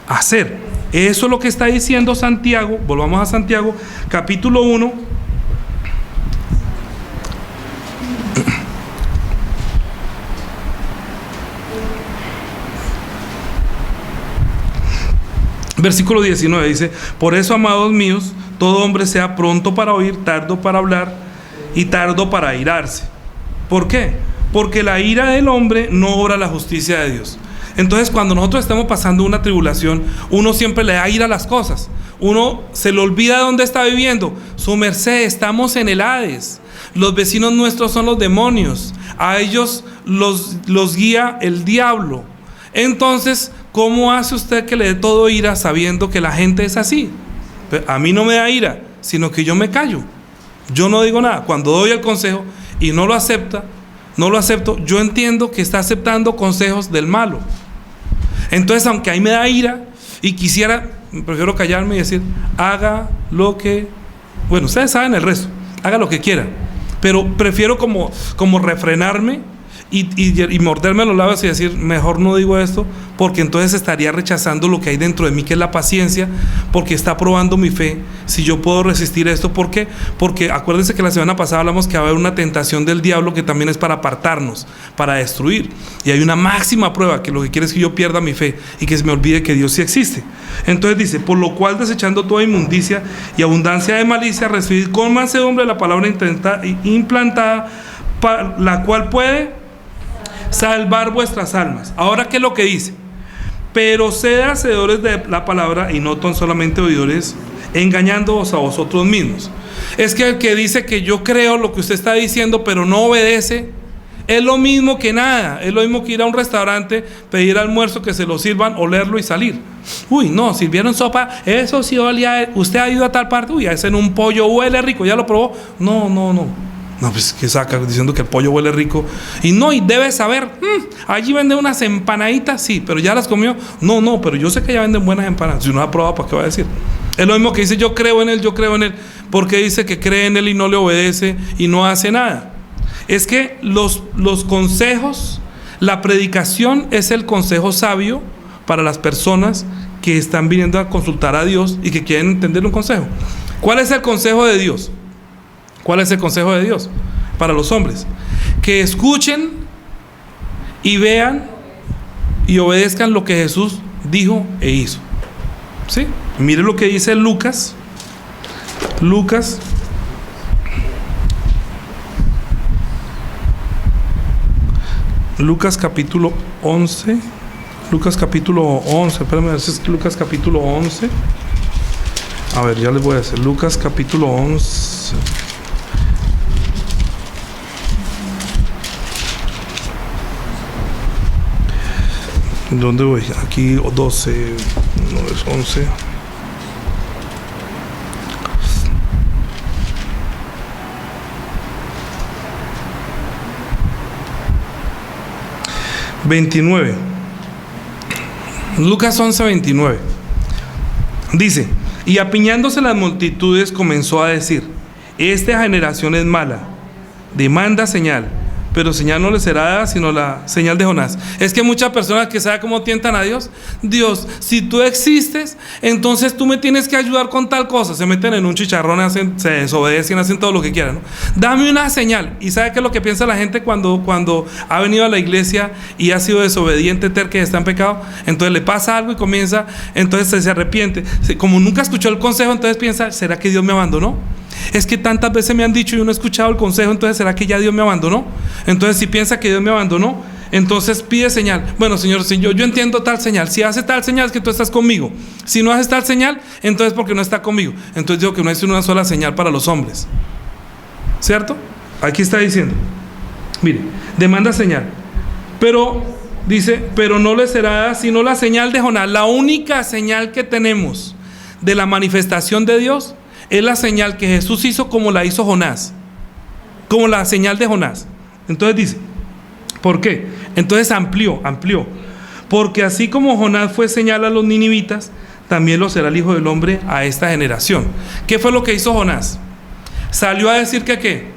hacer. Eso es lo que está diciendo Santiago. Volvamos a Santiago, capítulo 1. Versículo 19 dice: por eso, amados míos, todo hombre sea pronto para oír, tardo para hablar y tardo para airarse. ¿Por qué? Porque la ira del hombre no obra la justicia de Dios. Entonces, cuando nosotros estamos pasando una tribulación, uno siempre le da ira a las cosas. Uno se le olvida dónde está viviendo. Su merced, estamos en el Hades. Los vecinos nuestros son los demonios. A ellos los guía el diablo. Entonces, ¿cómo hace usted que le dé todo ira sabiendo que la gente es así? A mí no me da ira, sino que yo me callo. Yo no digo nada. Cuando doy el consejo y no lo acepto, yo entiendo que está aceptando consejos del malo. Entonces, aunque ahí me da ira y quisiera, prefiero callarme y decir: haga lo que... Bueno, ustedes saben el resto, haga lo que quiera. Pero prefiero como refrenarme y morderme los labios y decir: mejor no digo esto, porque entonces estaría rechazando lo que hay dentro de mí, que es la paciencia, porque está probando mi fe, si yo puedo resistir esto. ¿Por qué? Porque acuérdense que la semana pasada hablamos que va a haber una tentación del diablo que también es para apartarnos, para destruir, y hay una máxima prueba que lo que quiere es que yo pierda mi fe y que se me olvide que Dios sí existe. Entonces dice: por lo cual, desechando toda inmundicia y abundancia de malicia, recibid con mansedumbre la palabra implantada, la cual puede salvar vuestras almas. Ahora, ¿qué es lo que dice? Pero sed hacedores de la palabra y no tan solamente oidores, engañándoos a vosotros mismos. Es que el que dice que yo creo lo que usted está diciendo pero no obedece, es lo mismo que nada. Es lo mismo que ir a un restaurante, pedir almuerzo, que se lo sirvan, olerlo y salir. Uy, no, sirvieron sopa, eso sí olía. Usted ha ido a tal parte, uy, ese en un pollo huele rico, ¿ya lo probó? No, pues que saca diciendo que el pollo huele rico. Y debe saber, allí venden unas empanaditas, sí, pero ya las comió. No, pero yo sé que ya venden buenas empanadas. Si no ha probado, ¿para qué va a decir? Es lo mismo que dice: yo creo en él. Porque dice que cree en él y no le obedece y no hace nada. Es que los consejos, la predicación es el consejo sabio para las personas que están viniendo a consultar a Dios y que quieren entender un consejo. ¿Cuál es el consejo de Dios? ¿Cuál es el consejo de Dios para los hombres? Que escuchen y vean y obedezcan lo que Jesús dijo e hizo. ¿Sí? Mire lo que dice Lucas capítulo 11. Espérame, es Lucas capítulo 11. A ver, ya les voy a decir. Lucas capítulo 11. ¿Dónde voy? Aquí 12, no es 11. Lucas 11, 29. Dice: y apiñándose las multitudes comenzó a decir: esta generación es mala, demanda señal, pero señal no le será dada sino la señal de Jonás. Es que muchas personas que saben cómo tientan a Dios: Dios, si tú existes, entonces tú me tienes que ayudar con tal cosa. Se meten en un chicharrón, se desobedecen, hacen todo lo que quieran, ¿no? Dame una señal. ¿Y sabe qué es lo que piensa la gente cuando ha venido a la iglesia y ha sido desobediente, terca y está en pecado? Entonces le pasa algo y comienza, entonces se arrepiente. Como nunca escuchó el consejo, entonces piensa: ¿será que Dios me abandonó? Es que tantas veces me han dicho y yo no he escuchado el consejo, entonces ¿será que ya Dios me abandonó? Entonces, si piensa que Dios me abandonó, entonces pide señal. Bueno, Señor, yo entiendo tal señal. Si hace tal señal, es que tú estás conmigo. Si no haces tal señal, entonces porque no está conmigo. Entonces digo que no es una sola señal para los hombres, ¿cierto? Aquí está diciendo, mire, demanda señal, pero dice: pero no le será dada sino la señal de Jonás. La única señal que tenemos de la manifestación de Dios es la señal que Jesús hizo, como la hizo Jonás, como la señal de Jonás. Entonces dice: ¿por qué? Entonces amplió. Porque así como Jonás fue señal a los ninivitas, también lo será el Hijo del Hombre a esta generación. ¿Qué fue lo que hizo Jonás? Salió a decir que ¿qué?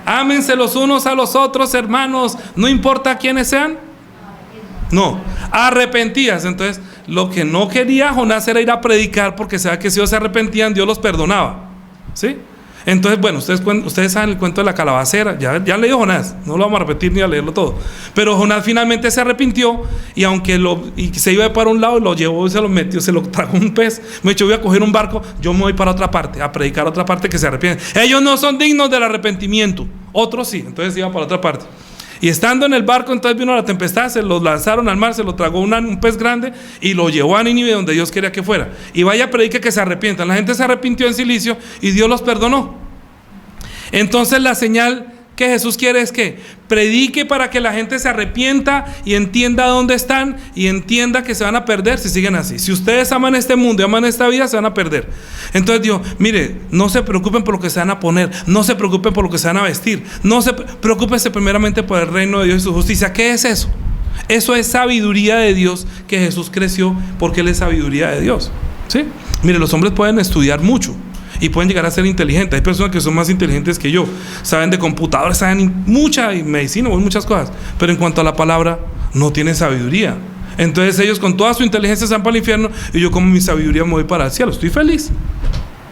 Ámense los unos a los otros, hermanos, no importa quiénes sean. No, arrepentidas. Entonces, lo que no quería Jonás era ir a predicar, porque sabe que si ellos se arrepentían, Dios los perdonaba, ¿sí? Entonces, bueno, ustedes saben el cuento de la calabacera, ya leí Jonás, no lo vamos a repetir ni a leerlo todo, pero Jonás finalmente se arrepintió y aunque se iba para un lado, lo llevó y se lo metió, se lo tragó un pez, me dijo, voy a coger un barco, yo me voy para otra parte, a predicar a otra parte que se arrepienten. Ellos no son dignos del arrepentimiento, otros sí, entonces iba para otra parte. Y estando en el barco, entonces vino la tempestad, se los lanzaron al mar, se lo tragó un pez grande y lo llevó a Nínive donde Dios quería que fuera. Y vaya, predique que se arrepientan. La gente se arrepintió en Cilicio y Dios los perdonó. Entonces la señal que Jesús quiere es que predique para que la gente se arrepienta y entienda dónde están y entienda que se van a perder si siguen así. Si ustedes aman este mundo y aman esta vida, se van a perder. Entonces Dios, mire, no se preocupen por lo que se van a poner, no se preocupen por lo que se van a vestir, preocúpense primeramente por el reino de Dios y su justicia. ¿Qué es eso? Eso es sabiduría de Dios, que Jesús creció porque Él es sabiduría de Dios, ¿sí? Mire, los hombres pueden estudiar mucho y pueden llegar a ser inteligentes. Hay personas que son más inteligentes que yo, saben de computadores, saben mucha medicina, muchas cosas, pero en cuanto a la palabra no tienen sabiduría. Entonces ellos con toda su inteligencia se van para el infierno y yo con mi sabiduría me voy para el cielo. Estoy feliz.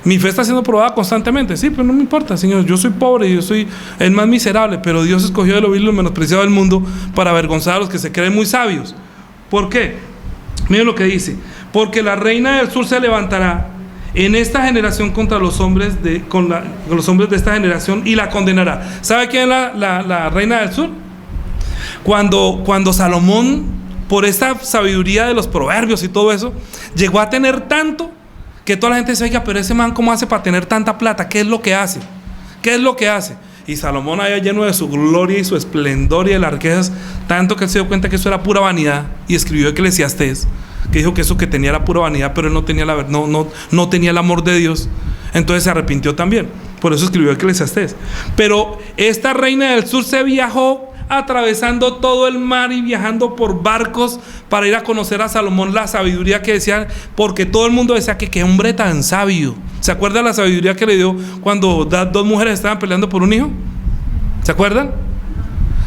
Mi fe está siendo probada constantemente. Sí, pero no me importa, Señor, yo soy pobre y yo soy el más miserable, pero Dios escogió de lo vil y lo menospreciado del mundo para avergonzar a los que se creen muy sabios. ¿Por qué? Miren lo que dice: porque la reina del sur se levantará en esta generación contra los hombres con los hombres de esta generación y la condenará. ¿Sabe quién es la reina del sur? Cuando Salomón, por esta sabiduría de los proverbios y todo eso, llegó a tener tanto que toda la gente dice, oiga, pero ese man ¿cómo hace para tener tanta plata? ¿Qué es lo que hace? ¿Qué es lo que hace? Y Salomón, allá lleno de su gloria y su esplendor y de las riquezas, tanto que él se dio cuenta que eso era pura vanidad y escribió Eclesiastés, que dijo que eso que tenía era pura vanidad, pero él no tenía no tenía el amor de Dios. Entonces se arrepintió también, por eso escribió Eclesiastés. Pero esta reina del sur se viajó atravesando todo el mar y viajando por barcos para ir a conocer a Salomón la sabiduría que decían, porque todo el mundo decía que qué hombre tan sabio. ¿Se acuerdan la sabiduría que le dio cuando dos mujeres estaban peleando por un hijo? ¿Se acuerdan?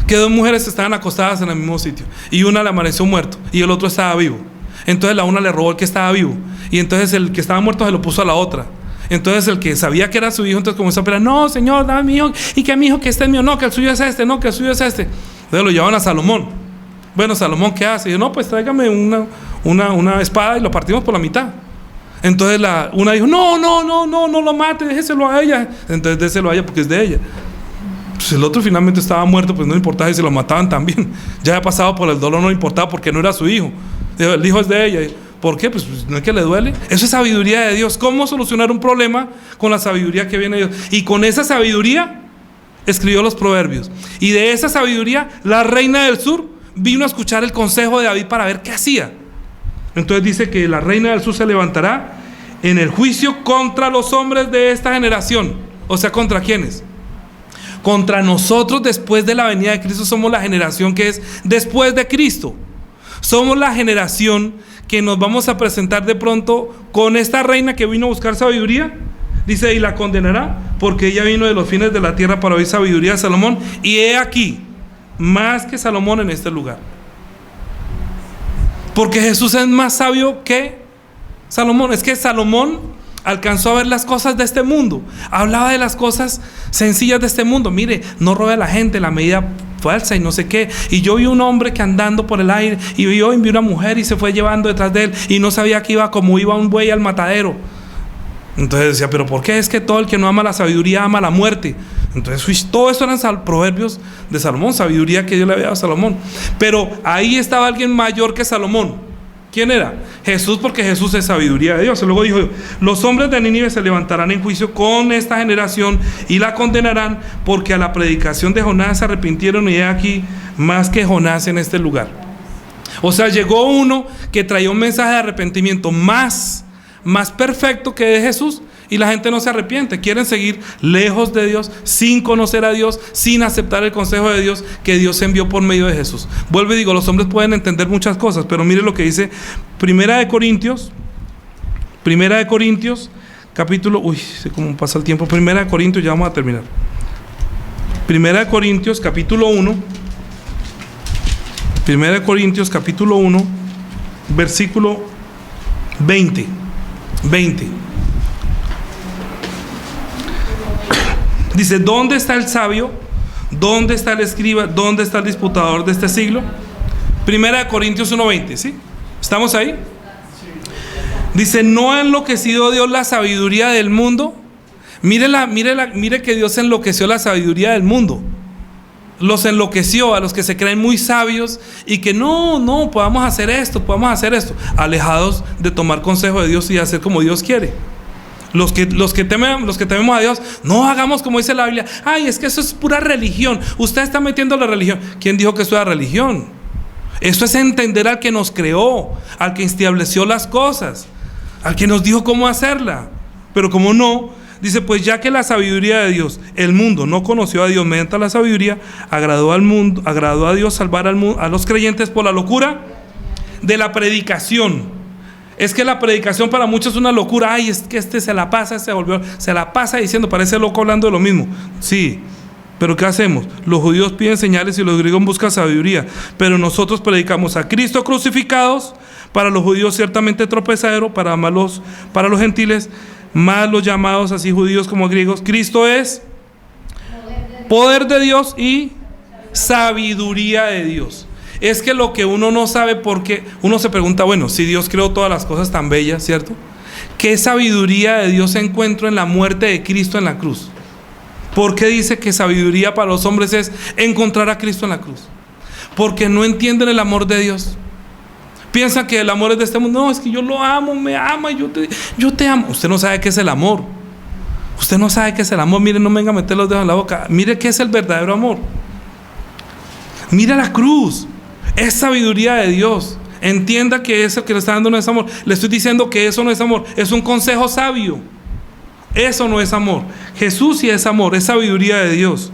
Que dos mujeres estaban acostadas en el mismo sitio y una le amaneció muerto y el otro estaba vivo. Entonces la una le robó el que estaba vivo y entonces el que estaba muerto se lo puso a la otra. Entonces el que sabía que era su hijo, entonces comenzó a pelear, no, Señor, dame mi hijo, y que mi hijo que este es mío, no, que el suyo es este, no, que el suyo es este. Entonces lo llevaban a Salomón. Bueno, Salomón, ¿qué hace? Y yo, no, pues tráigame una espada y lo partimos por la mitad. Entonces una dijo, no lo mate, déjeselo a ella. Entonces déselo a ella porque es de ella. Pues el otro finalmente estaba muerto, pues no importaba si se lo mataban también. Ya había pasado por el dolor, no importaba porque no era su hijo. El hijo es de ella. ¿Por qué? Pues no es que le duele. Eso es sabiduría de Dios. ¿Cómo solucionar un problema? Con la sabiduría que viene de Dios. Y con esa sabiduría escribió los proverbios. Y de esa sabiduría la reina del sur vino a escuchar el consejo de David para ver qué hacía. Entonces dice que la reina del sur se levantará en el juicio contra los hombres de esta generación. O sea, ¿contra quiénes? Contra nosotros después de la venida de Cristo. Somos la generación que es después de Cristo. Somos la generación que nos vamos a presentar de pronto con esta reina que vino a buscar sabiduría. Dice, y la condenará porque ella vino de los fines de la tierra para oír sabiduría de Salomón. Y he aquí, más que Salomón en este lugar. Porque Jesús es más sabio que Salomón. Es que Salomón alcanzó a ver las cosas de este mundo. Hablaba de las cosas sencillas de este mundo. Mire, no robe a la gente, la medida falsa y no sé qué. Y yo vi un hombre que andando por el aire y vi una mujer y se fue llevando detrás de él y no sabía que iba como iba un buey al matadero. Entonces decía, pero ¿por qué? Es que todo el que no ama la sabiduría ama la muerte. Entonces todo eso eran proverbios de Salomón, sabiduría que Dios le había dado a Salomón. Pero ahí estaba alguien mayor que Salomón. ¿Quién era? Jesús, porque Jesús es sabiduría de Dios. Y luego dijo, los hombres de Nínive se levantarán en juicio con esta generación y la condenarán, porque a la predicación de Jonás se arrepintieron, y he aquí más que Jonás en este lugar. O sea, llegó uno que traía un mensaje de arrepentimiento más perfecto que de Jesús, y la gente no se arrepiente. Quieren seguir lejos de Dios, sin conocer a Dios, sin aceptar el consejo de Dios que Dios envió por medio de Jesús. Vuelvo y digo, los hombres pueden entender muchas cosas, pero mire lo que dice Primera de Corintios capítulo, sé cómo pasa el tiempo. Primera de Corintios, ya vamos a terminar. Primera de Corintios capítulo 1. Primera de Corintios capítulo 1, versículo 20. Dice, ¿dónde está el sabio? ¿Dónde está el escriba? ¿Dónde está el disputador de este siglo? Primera de Corintios 1:20, ¿sí? ¿Estamos ahí? Dice, ¿no ha enloquecido Dios la sabiduría del mundo? Mire que Dios enloqueció la sabiduría del mundo. Los enloqueció a los que se creen muy sabios y que no, podamos hacer esto, alejados de tomar consejo de Dios y hacer como Dios quiere. Los que tememos a Dios, no hagamos como dice la Biblia. Ay, es que eso es pura religión. Usted está metiendo la religión. ¿Quién dijo que eso era religión? Eso es entender al que nos creó, al que estableció las cosas, al que nos dijo cómo hacerla. Pero como no, dice, pues ya que la sabiduría de Dios, el mundo no conoció a Dios mediante la sabiduría, agradó a Dios salvar al mundo, a los creyentes por la locura de la predicación. Es que la predicación para muchos es una locura. Ay, es que se la pasa diciendo, parece loco hablando de lo mismo. Sí, pero ¿qué hacemos? Los judíos piden señales y los griegos buscan sabiduría, pero nosotros predicamos a Cristo crucificados, para los judíos ciertamente tropezadero, para los gentiles, más los llamados así judíos como griegos. Cristo es poder de Dios y sabiduría de Dios. Es que lo que uno no sabe, porque uno se pregunta, bueno, si Dios creó todas las cosas tan bellas, ¿cierto? ¿Qué sabiduría de Dios encuentro en la muerte de Cristo en la cruz? ¿Por qué dice que sabiduría para los hombres es encontrar a Cristo en la cruz? Porque no entienden el amor de Dios. Piensan que el amor es de este mundo. No, es que yo lo amo, me ama, yo te amo. Usted no sabe qué es el amor. Usted no sabe qué es el amor. Mire, no me venga a meter los dedos en la boca. Mire qué es el verdadero amor. Mire la cruz. Es sabiduría de Dios. Entienda que eso que le está dando no es amor. Le estoy diciendo que eso no es amor. Es un consejo sabio. Eso no es amor. Jesús sí es amor, es sabiduría de Dios.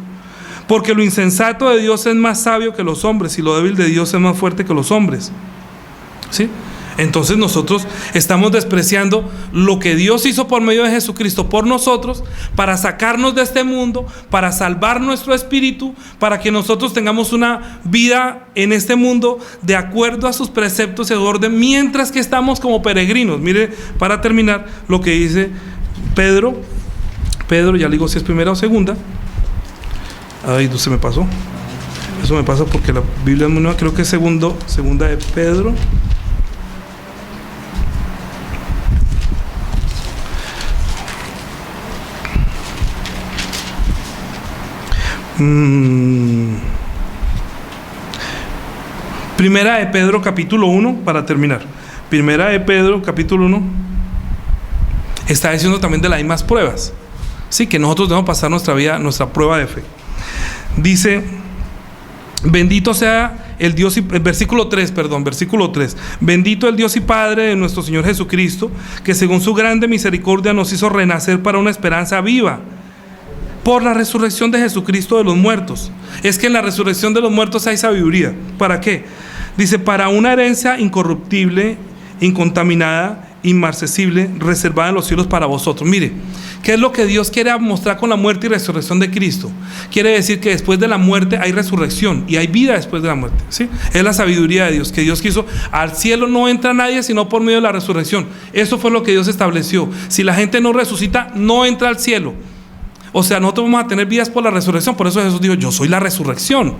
Porque lo insensato de Dios es más sabio que los hombres, y lo débil de Dios es más fuerte que los hombres. ¿Sí? Entonces nosotros estamos despreciando lo que Dios hizo por medio de Jesucristo por nosotros, para sacarnos de este mundo, para salvar nuestro espíritu, para que nosotros tengamos una vida en este mundo de acuerdo a sus preceptos y orden, mientras que estamos como peregrinos. Mire, para terminar, lo que dice Pedro, ya le digo si es primera o segunda. Ay, se me pasó. Eso me pasa porque la Biblia es muy nueva. Creo que es segunda de Pedro. Primera de Pedro capítulo 1, para terminar. Primera de Pedro capítulo 1 está diciendo también de las mismas pruebas. Sí, que nosotros debemos pasar nuestra vida, nuestra prueba de fe. Dice, bendito sea el Dios, versículo 3, bendito el Dios y Padre de nuestro Señor Jesucristo, que según su grande misericordia nos hizo renacer para una esperanza viva, por la resurrección de Jesucristo de los muertos. Es que en la resurrección de los muertos hay sabiduría. ¿Para qué? Dice, para una herencia incorruptible, incontaminada, inmarcesible, reservada en los cielos para vosotros. Mire, ¿qué es lo que Dios quiere mostrar con la muerte y resurrección de Cristo? Quiere decir que después de la muerte hay resurrección y hay vida después de la muerte, ¿sí? Es la sabiduría de Dios, que Dios quiso. Al cielo no entra nadie sino por medio de la resurrección. Eso fue lo que Dios estableció. Si la gente no resucita, no entra al cielo. O sea, nosotros vamos a tener vidas por la resurrección. Por eso Jesús dijo, yo soy la resurrección.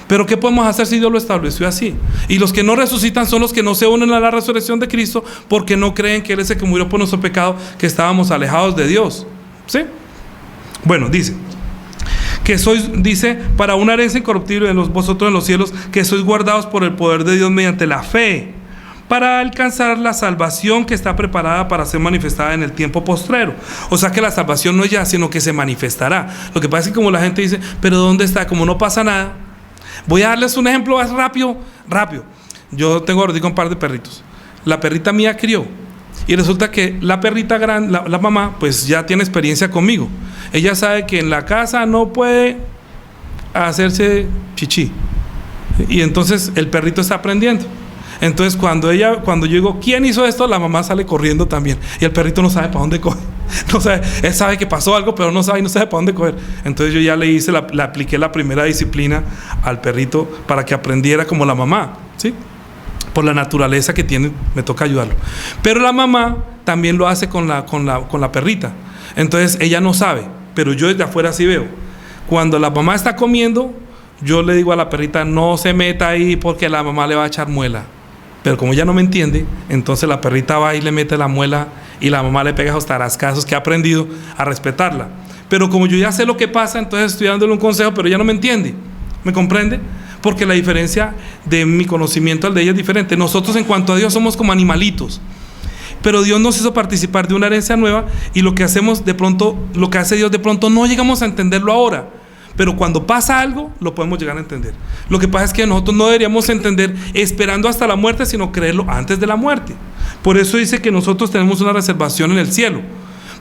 Pero ¿qué podemos hacer si Dios lo estableció así? Y los que no resucitan son los que no se unen a la resurrección de Cristo, porque no creen que Él es el que murió por nuestro pecado, que estábamos alejados de Dios. ¿Sí? Bueno, dice para una herencia incorruptible de vosotros en los cielos, que sois guardados por el poder de Dios mediante la fe, para alcanzar la salvación que está preparada para ser manifestada en el tiempo postrero. O sea que la salvación no es ya, sino que se manifestará. Lo que pasa es que como la gente dice, pero ¿dónde está? Como no pasa nada. Voy a darles un ejemplo rápido. Yo tengo ahorita un par de perritos. La perrita mía crió, y resulta que la perrita grande, la mamá, pues ya tiene experiencia conmigo. Ella sabe que en la casa no puede hacerse chichi, y entonces el perrito está aprendiendo. Entonces cuando yo digo, ¿quién hizo esto? La mamá sale corriendo también, y el perrito no sabe para dónde coger. No sabe, él sabe que pasó algo, pero no sabe para dónde coger. Entonces yo ya le apliqué la primera disciplina al perrito para que aprendiera como la mamá, ¿sí? Por la naturaleza que tiene, me toca ayudarlo. Pero la mamá también lo hace con la perrita. Entonces ella no sabe, pero yo desde afuera sí veo. Cuando la mamá está comiendo, yo le digo a la perrita, no se meta ahí porque la mamá le va a echar muela. Pero como ella no me entiende, entonces la perrita va y le mete la muela y la mamá le pega esos tarascazos que ha aprendido a respetarla. Pero como yo ya sé lo que pasa, entonces estoy dándole un consejo, pero ella no me entiende. ¿Me comprende? Porque la diferencia de mi conocimiento al de ella es diferente. Nosotros en cuanto a Dios somos como animalitos. Pero Dios nos hizo participar de una herencia nueva y lo que hacemos de pronto, lo que hace Dios de pronto no llegamos a entenderlo ahora. Pero cuando pasa algo, lo podemos llegar a entender. Lo que pasa es que nosotros no deberíamos entender esperando hasta la muerte, sino creerlo antes de la muerte. Por eso dice que nosotros tenemos una reservación en el cielo,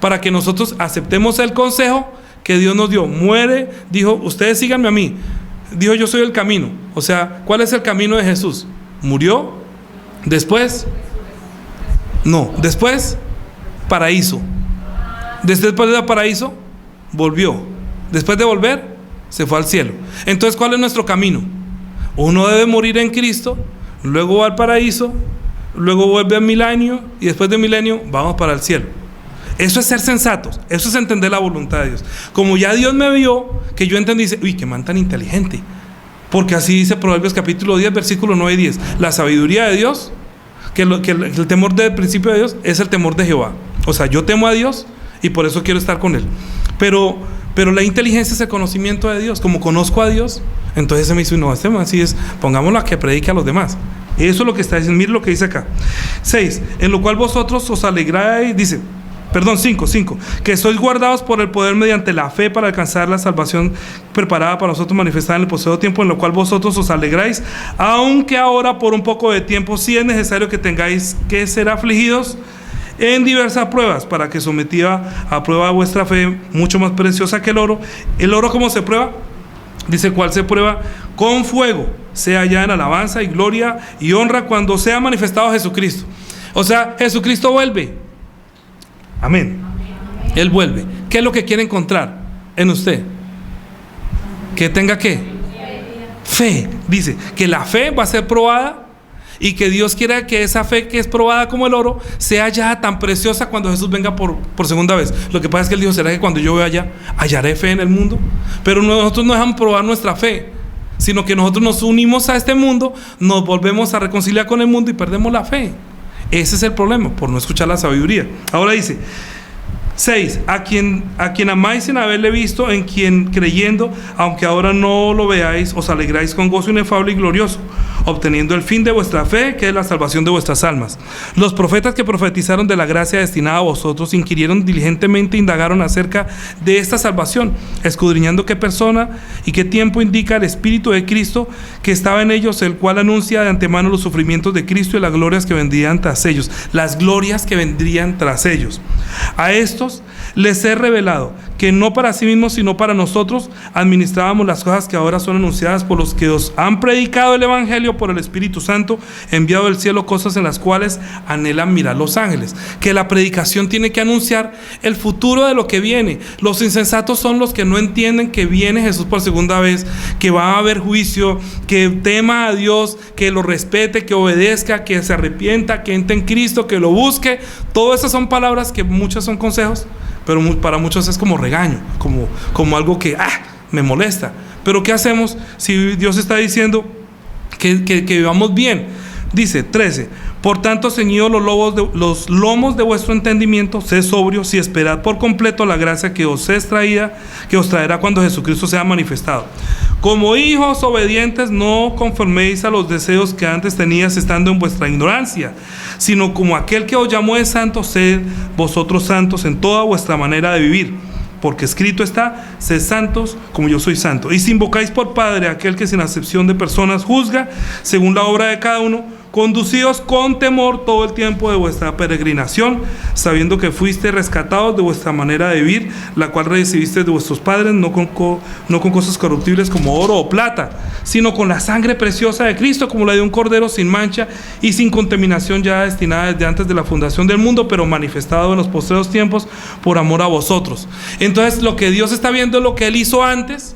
para que nosotros aceptemos el consejo que Dios nos dio. Muere, dijo, ustedes síganme a mí. Dijo, yo soy el camino. O sea, ¿cuál es el camino de Jesús? Murió, después, no, después, paraíso. Después del paraíso, volvió. Después de volver, se fue al cielo. Entonces, ¿cuál es nuestro camino? Uno debe morir en Cristo, luego va al paraíso, luego vuelve al milenio y después del milenio vamos para el cielo. Eso es ser sensatos, eso es entender la voluntad de Dios. Como ya Dios me vio, que yo entendí, dice, uy, qué man tan inteligente. Porque así dice Proverbios capítulo 10, versículos 9 y 10. La sabiduría de Dios, que el temor del principio de Dios es el temor de Jehová. O sea, yo temo a Dios y por eso quiero estar con Él. Pero la inteligencia es el conocimiento de Dios. Como conozco a Dios, entonces se me dice, no, este man así es, pongámoslo a que predique a los demás. Eso es lo que está diciendo, mire lo que dice acá. 6, en lo cual vosotros os alegráis, dice, 5, que sois guardados por el poder mediante la fe para alcanzar la salvación preparada para nosotros manifestada en el posterior tiempo, en lo cual vosotros os alegráis, aunque ahora por un poco de tiempo sí es necesario que tengáis que ser afligidos en diversas pruebas, para que sometida a prueba vuestra fe, mucho más preciosa que el oro. ¿El oro cómo se prueba? Dice, ¿cuál se prueba? Con fuego, sea ya en alabanza y gloria y honra cuando sea manifestado Jesucristo. O sea, Jesucristo vuelve. Amén. Él vuelve. ¿Qué es lo que quiere encontrar en usted? Que tenga ¿qué? Fe. Dice que la fe va a ser probada y que Dios quiera que esa fe que es probada como el oro sea ya tan preciosa cuando Jesús venga por segunda vez. Lo que pasa es que Él dijo, ¿será que cuando yo vaya hallaré fe en el mundo? Pero nosotros no dejamos probar nuestra fe, sino que nosotros nos unimos a este mundo, nos volvemos a reconciliar con el mundo y perdemos la fe. Ese es el problema, por no escuchar la sabiduría. Ahora dice 6, a quien amáis sin haberle visto, en quien creyendo, aunque ahora no lo veáis, os alegráis con gozo inefable y glorioso, obteniendo el fin de vuestra fe, que es la salvación de vuestras almas. Los profetas que profetizaron de la gracia destinada a vosotros inquirieron diligentemente, indagaron acerca de esta salvación, escudriñando qué persona y qué tiempo indica el Espíritu de Cristo que estaba en ellos, el cual anuncia de antemano los sufrimientos de Cristo y las glorias que vendrían tras ellos. Las glorias que vendrían tras ellos. A estos les he revelado que no para sí mismos, sino para nosotros administrábamos las cosas que ahora son anunciadas por los que os han predicado el Evangelio por el Espíritu Santo, enviado del cielo, cosas en las cuales anhelan mirar los ángeles. Que la predicación tiene que anunciar el futuro de lo que viene. Los insensatos son los que no entienden que viene Jesús por segunda vez, que va a haber juicio, que tema a Dios, que lo respete, que obedezca, que se arrepienta, que entre en Cristo, que lo busque. Todas esas son palabras que muchas son consejos, pero para muchos es como regaño, como algo que me molesta. Pero ¿qué hacemos si Dios está diciendo que vivamos bien? Dice 13, por tanto, ceñidos los lomos de vuestro entendimiento, sed sobrios y esperad por completo la gracia que os traerá cuando Jesucristo sea manifestado. Como hijos obedientes, no conforméis a los deseos que antes tenías estando en vuestra ignorancia, sino como aquel que os llamó es santo, sed vosotros santos en toda vuestra manera de vivir. Porque escrito está, sed santos como yo soy santo. Y si invocáis por Padre a aquel que sin acepción de personas juzga, según la obra de cada uno, conducíos con temor todo el tiempo de vuestra peregrinación, sabiendo que fuiste rescatados de vuestra manera de vivir, la cual recibiste de vuestros padres, no con cosas corruptibles como oro o plata, sino con la sangre preciosa de Cristo, como la de un cordero sin mancha y sin contaminación, ya destinada desde antes de la fundación del mundo, pero manifestado en los postreros tiempos por amor a vosotros. Entonces, lo que Dios está viendo es lo que Él hizo antes,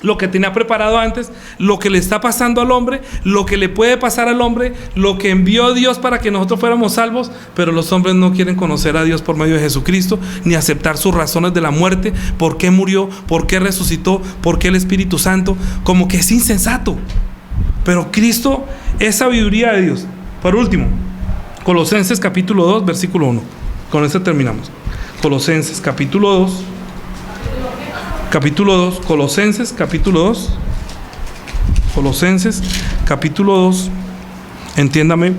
lo que tenía preparado antes, lo que le está pasando al hombre, lo que le puede pasar al hombre, lo que envió Dios para que nosotros fuéramos salvos, pero los hombres no quieren conocer a Dios por medio de Jesucristo, ni aceptar sus razones de la muerte, por qué murió, por qué resucitó, por qué el Espíritu Santo, como que es insensato. Pero Cristo es sabiduría de Dios. Por último, Colosenses capítulo 2, versículo 1. Con eso terminamos. Colosenses capítulo 2. Capítulo 2, Colosenses capítulo 2. Colosenses capítulo 2. Entiéndame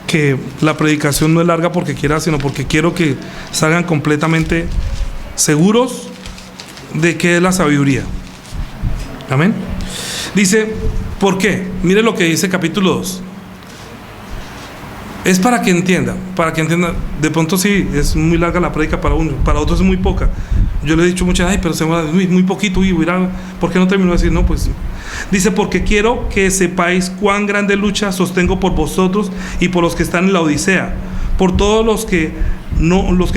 que la predicación no es larga porque quiera, sino porque quiero que salgan completamente seguros de qué es la sabiduría. Amén. Dice, ¿por qué? Mire lo que dice capítulo 2. Es para que entienda. De pronto sí, es muy larga la prédica para uno, para otros es muy poca. Yo le he dicho muchas, pero se me muy poquito, ¿por qué no terminó de decir? No, pues dice, porque quiero que sepáis cuán grande lucha sostengo por vosotros y por los que están en la Odisea, por todos los que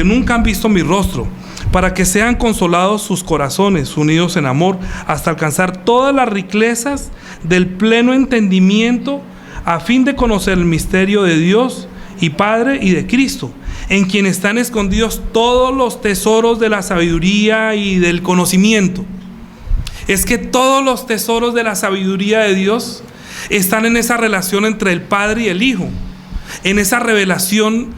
nunca han visto mi rostro, para que sean consolados sus corazones, unidos en amor, hasta alcanzar todas las riquezas del pleno entendimiento, a fin de conocer el misterio de Dios y Padre y de Cristo, en quien están escondidos todos los tesoros de la sabiduría y del conocimiento. Es que todos los tesoros de la sabiduría de Dios están en esa relación entre el Padre y el Hijo, en esa revelación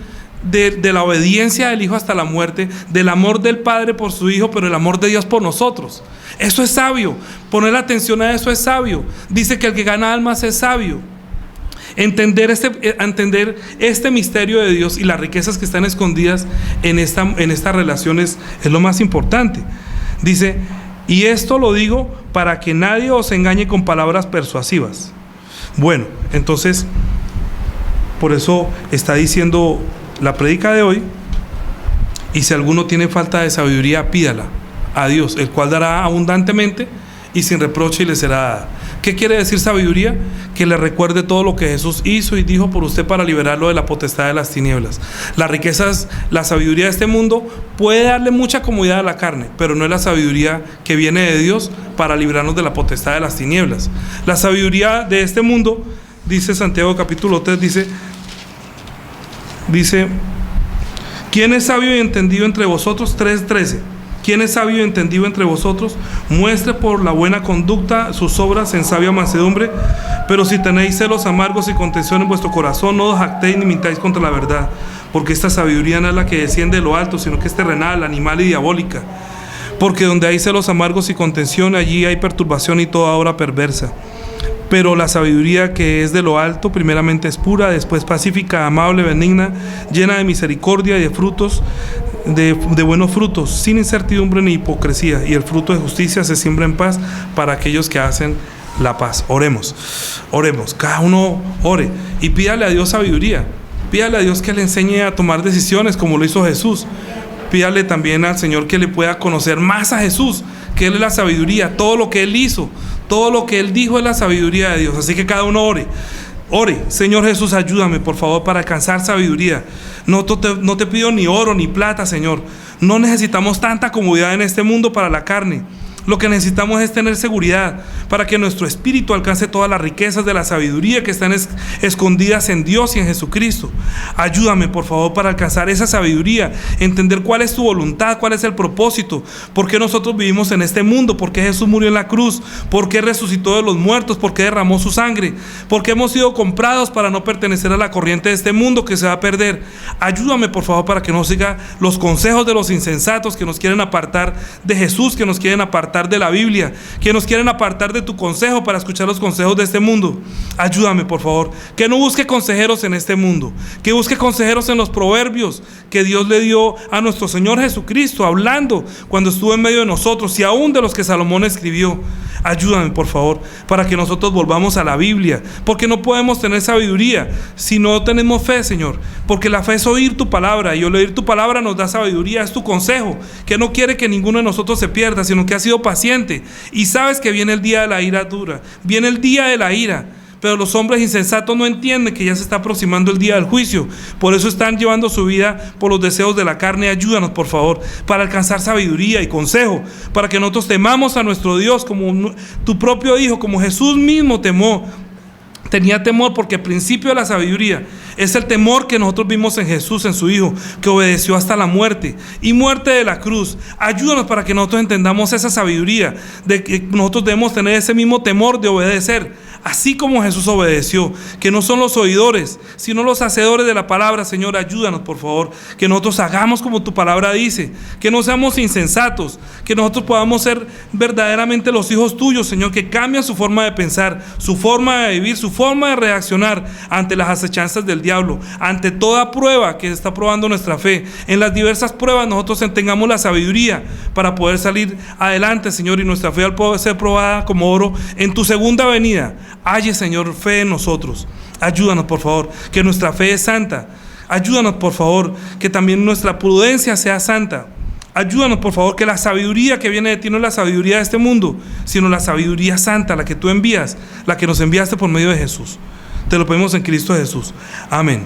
de la obediencia del Hijo hasta la muerte, del amor del Padre por su Hijo, pero el amor de Dios por nosotros. Eso es sabio, poner atención a eso es sabio. Dice que el que gana almas es sabio. Entender este misterio de Dios y las riquezas que están escondidas en esta relación es lo más importante. Dice, y esto lo digo para que nadie os engañe con palabras persuasivas. Bueno, entonces, por eso está diciendo la prédica de hoy, y si alguno tiene falta de sabiduría, pídala a Dios, el cual dará abundantemente y sin reproche y le será dada. ¿Qué quiere decir sabiduría? Que le recuerde todo lo que Jesús hizo y dijo por usted para liberarlo de la potestad de las tinieblas. Las riquezas, la sabiduría de este mundo puede darle mucha comodidad a la carne, pero no es la sabiduría que viene de Dios para librarnos de la potestad de las tinieblas. La sabiduría de este mundo, dice Santiago capítulo 3, dice, ¿quién es sabio y entendido entre vosotros? 3:13. ¿Quién es sabio y entendido entre vosotros? Muestre por la buena conducta sus obras en sabia mansedumbre. Pero si tenéis celos amargos y contención en vuestro corazón, no os jactéis ni mintáis contra la verdad, porque esta sabiduría no es la que desciende de lo alto, sino que es terrenal, animal y diabólica. Porque donde hay celos amargos y contención, allí hay perturbación y toda obra perversa. Pero la sabiduría que es de lo alto, primeramente es pura, después pacífica, amable, benigna, llena de misericordia y de frutos, de buenos frutos, sin incertidumbre ni hipocresía, y el fruto de justicia se siembra en paz para aquellos que hacen la paz. Oremos, cada uno ore y pídale a Dios sabiduría, pídale a Dios que le enseñe a tomar decisiones como lo hizo Jesús. Pídale también al Señor que le pueda conocer más a Jesús, que Él es la sabiduría, todo lo que Él hizo, todo lo que Él dijo es la sabiduría de Dios. Así que cada uno ore. Señor Jesús, ayúdame por favor para alcanzar sabiduría. No te pido ni oro ni plata, Señor. No necesitamos tanta comodidad en este mundo para la carne. Lo que necesitamos es tener seguridad para que nuestro espíritu alcance todas las riquezas de la sabiduría que están escondidas en Dios y en Jesucristo. Ayúdame, por favor, para alcanzar esa sabiduría, entender cuál es tu voluntad, cuál es el propósito, por qué nosotros vivimos en este mundo, por qué Jesús murió en la cruz, por qué resucitó de los muertos, por qué derramó su sangre, por qué hemos sido comprados para no pertenecer a la corriente de este mundo que se va a perder. Ayúdame, por favor, para que no siga los consejos de los insensatos que nos quieren apartar de Jesús, que nos quieren apartar de la Biblia, que nos quieren apartar de tu consejo para escuchar los consejos de este mundo. Ayúdame, por favor, que no busque consejeros en este mundo, que busque consejeros en los proverbios que Dios le dio a nuestro Señor Jesucristo, hablando cuando estuvo en medio de nosotros, y aún de los que Salomón escribió. Ayúdame, por favor, para que nosotros volvamos a la Biblia, porque no podemos tener sabiduría si no tenemos fe, Señor, porque la fe es oír tu palabra, y al oír tu palabra nos da sabiduría. Es tu consejo, que no quiere que ninguno de nosotros se pierda, sino que ha sido paciente, y sabes que viene el día de la ira dura, viene el día de la ira, Pero los hombres insensatos no entienden que ya se está aproximando el día del juicio. Por eso están llevando su vida por los deseos de la carne. Ayúdanos, por favor, para alcanzar sabiduría y consejo, para que nosotros temamos a nuestro Dios como tu propio Hijo, como Jesús mismo tenía temor, porque el principio de la sabiduría es el temor que nosotros vimos en Jesús, en su Hijo, que obedeció hasta la muerte y muerte de la cruz. Ayúdanos para que nosotros entendamos esa sabiduría, de que nosotros debemos tener ese mismo temor de obedecer, así como Jesús obedeció, que no son los oidores, sino los hacedores de la palabra. Señor, ayúdanos, por favor, que nosotros hagamos como tu palabra dice, que no seamos insensatos, que nosotros podamos ser verdaderamente los hijos tuyos, Señor, que cambian su forma de pensar, su forma de vivir, su forma de reaccionar ante las acechanzas del diablo, ante toda prueba que está probando nuestra fe. En las diversas pruebas nosotros tengamos la sabiduría para poder salir adelante, Señor, y nuestra fe al poder ser probada como oro en tu segunda venida. Halle, Señor, fe en nosotros. Ayúdanos, por favor, que nuestra fe es santa. Ayúdanos, por favor, que también nuestra prudencia sea santa. Ayúdanos, por favor, que la sabiduría que viene de ti no es la sabiduría de este mundo, sino la sabiduría santa, la que tú envías, la que nos enviaste por medio de Jesús. Te lo pedimos en Cristo Jesús. Amén.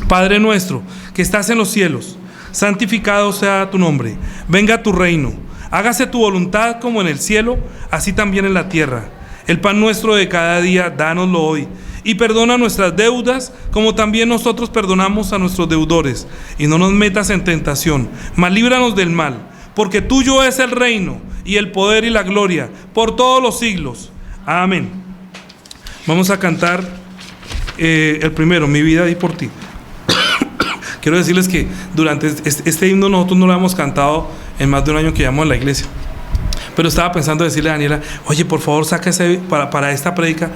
Padre nuestro, que estás en los cielos, santificado sea tu nombre. Venga tu reino. Hágase tu voluntad como en el cielo, así también en la tierra. El pan nuestro de cada día, dánoslo hoy. Y perdona nuestras deudas, como también nosotros perdonamos a nuestros deudores. Y no nos metas en tentación, mas líbranos del mal. Porque tuyo es el reino, y el poder y la gloria, por todos los siglos. Amén. Vamos a cantar el primero, Mi vida di por ti. Quiero decirles que durante este himno nosotros no lo hemos cantado en más de un año que llevamos en la iglesia. Pero estaba pensando decirle a Daniela, oye, por favor, saca para esta prédica,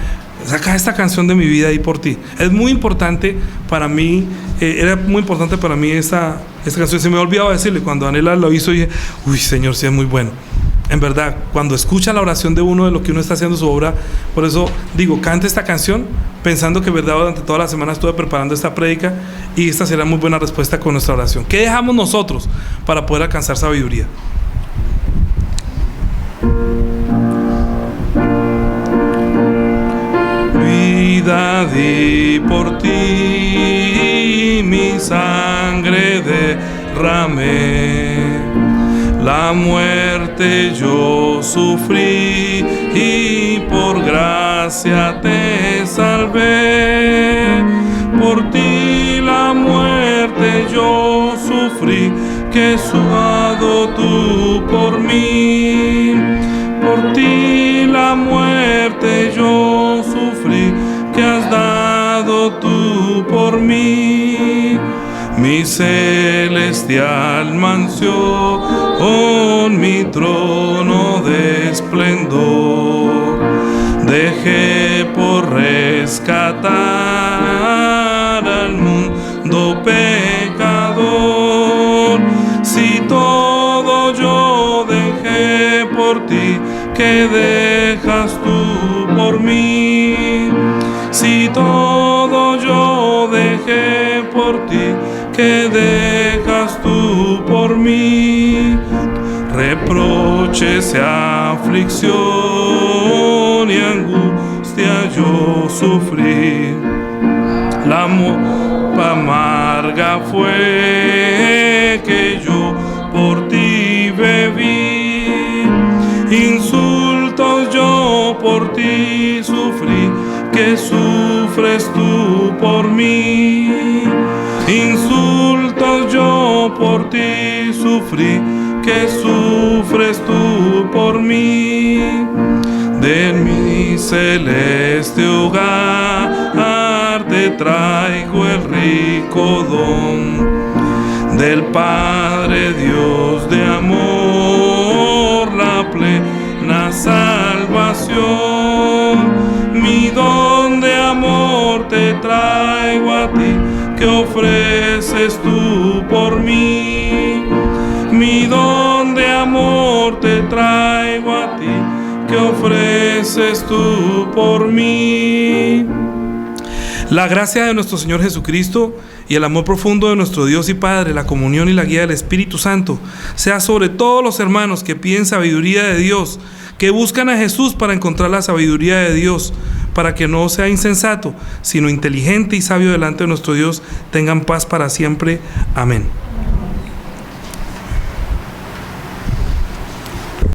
saca esta canción de Mi vida ahí por ti. Es muy importante para mí, era muy importante para mí esta canción. Se me ha olvidado decirle, cuando Daniela lo hizo, dije, uy, Señor, sí es muy bueno. En verdad, cuando escucha la oración de uno, de lo que uno está haciendo su obra, por eso digo, cante esta canción, pensando que, verdad, durante toda la semana estuve preparando esta prédica, y esta será muy buena respuesta con nuestra oración. ¿Qué dejamos nosotros para poder alcanzar sabiduría? Vida di por ti, mi sangre derramé, la muerte yo sufrí y por gracia te salvé. Por ti la muerte yo sufrí, que sudado tú por mí. Por ti la muerte yo sufrí, que has dado tú por mí. Mi celestial mansión, mi trono de esplendor, dejé por rescatar al mundo pecador. Si todo yo dejé por ti, ¿qué dejas tú por mí? Si todo yo dejé por ti, ¿qué dejas tú por mí? Reproches y aflicción y angustia yo sufrí, la mopa amarga fue que yo por ti bebí. Insultos yo por ti sufrí, que sufres tú por mí. Insultos yo por ti sufrí, que sufres tú por mí. De mi celeste hogar te traigo el rico don del Padre Dios de amor, la plena salvación. Mi don de amor te traigo a ti, que ofreces tú por mí. Mi don de amor te traigo a ti, que ofreces tú por mí. La gracia de nuestro Señor Jesucristo y el amor profundo de nuestro Dios y Padre, la comunión y la guía del Espíritu Santo, sea sobre todos los hermanos que piden sabiduría de Dios, que buscan a Jesús para encontrar la sabiduría de Dios, para que no sea insensato, sino inteligente y sabio delante de nuestro Dios, tengan paz para siempre. Amén.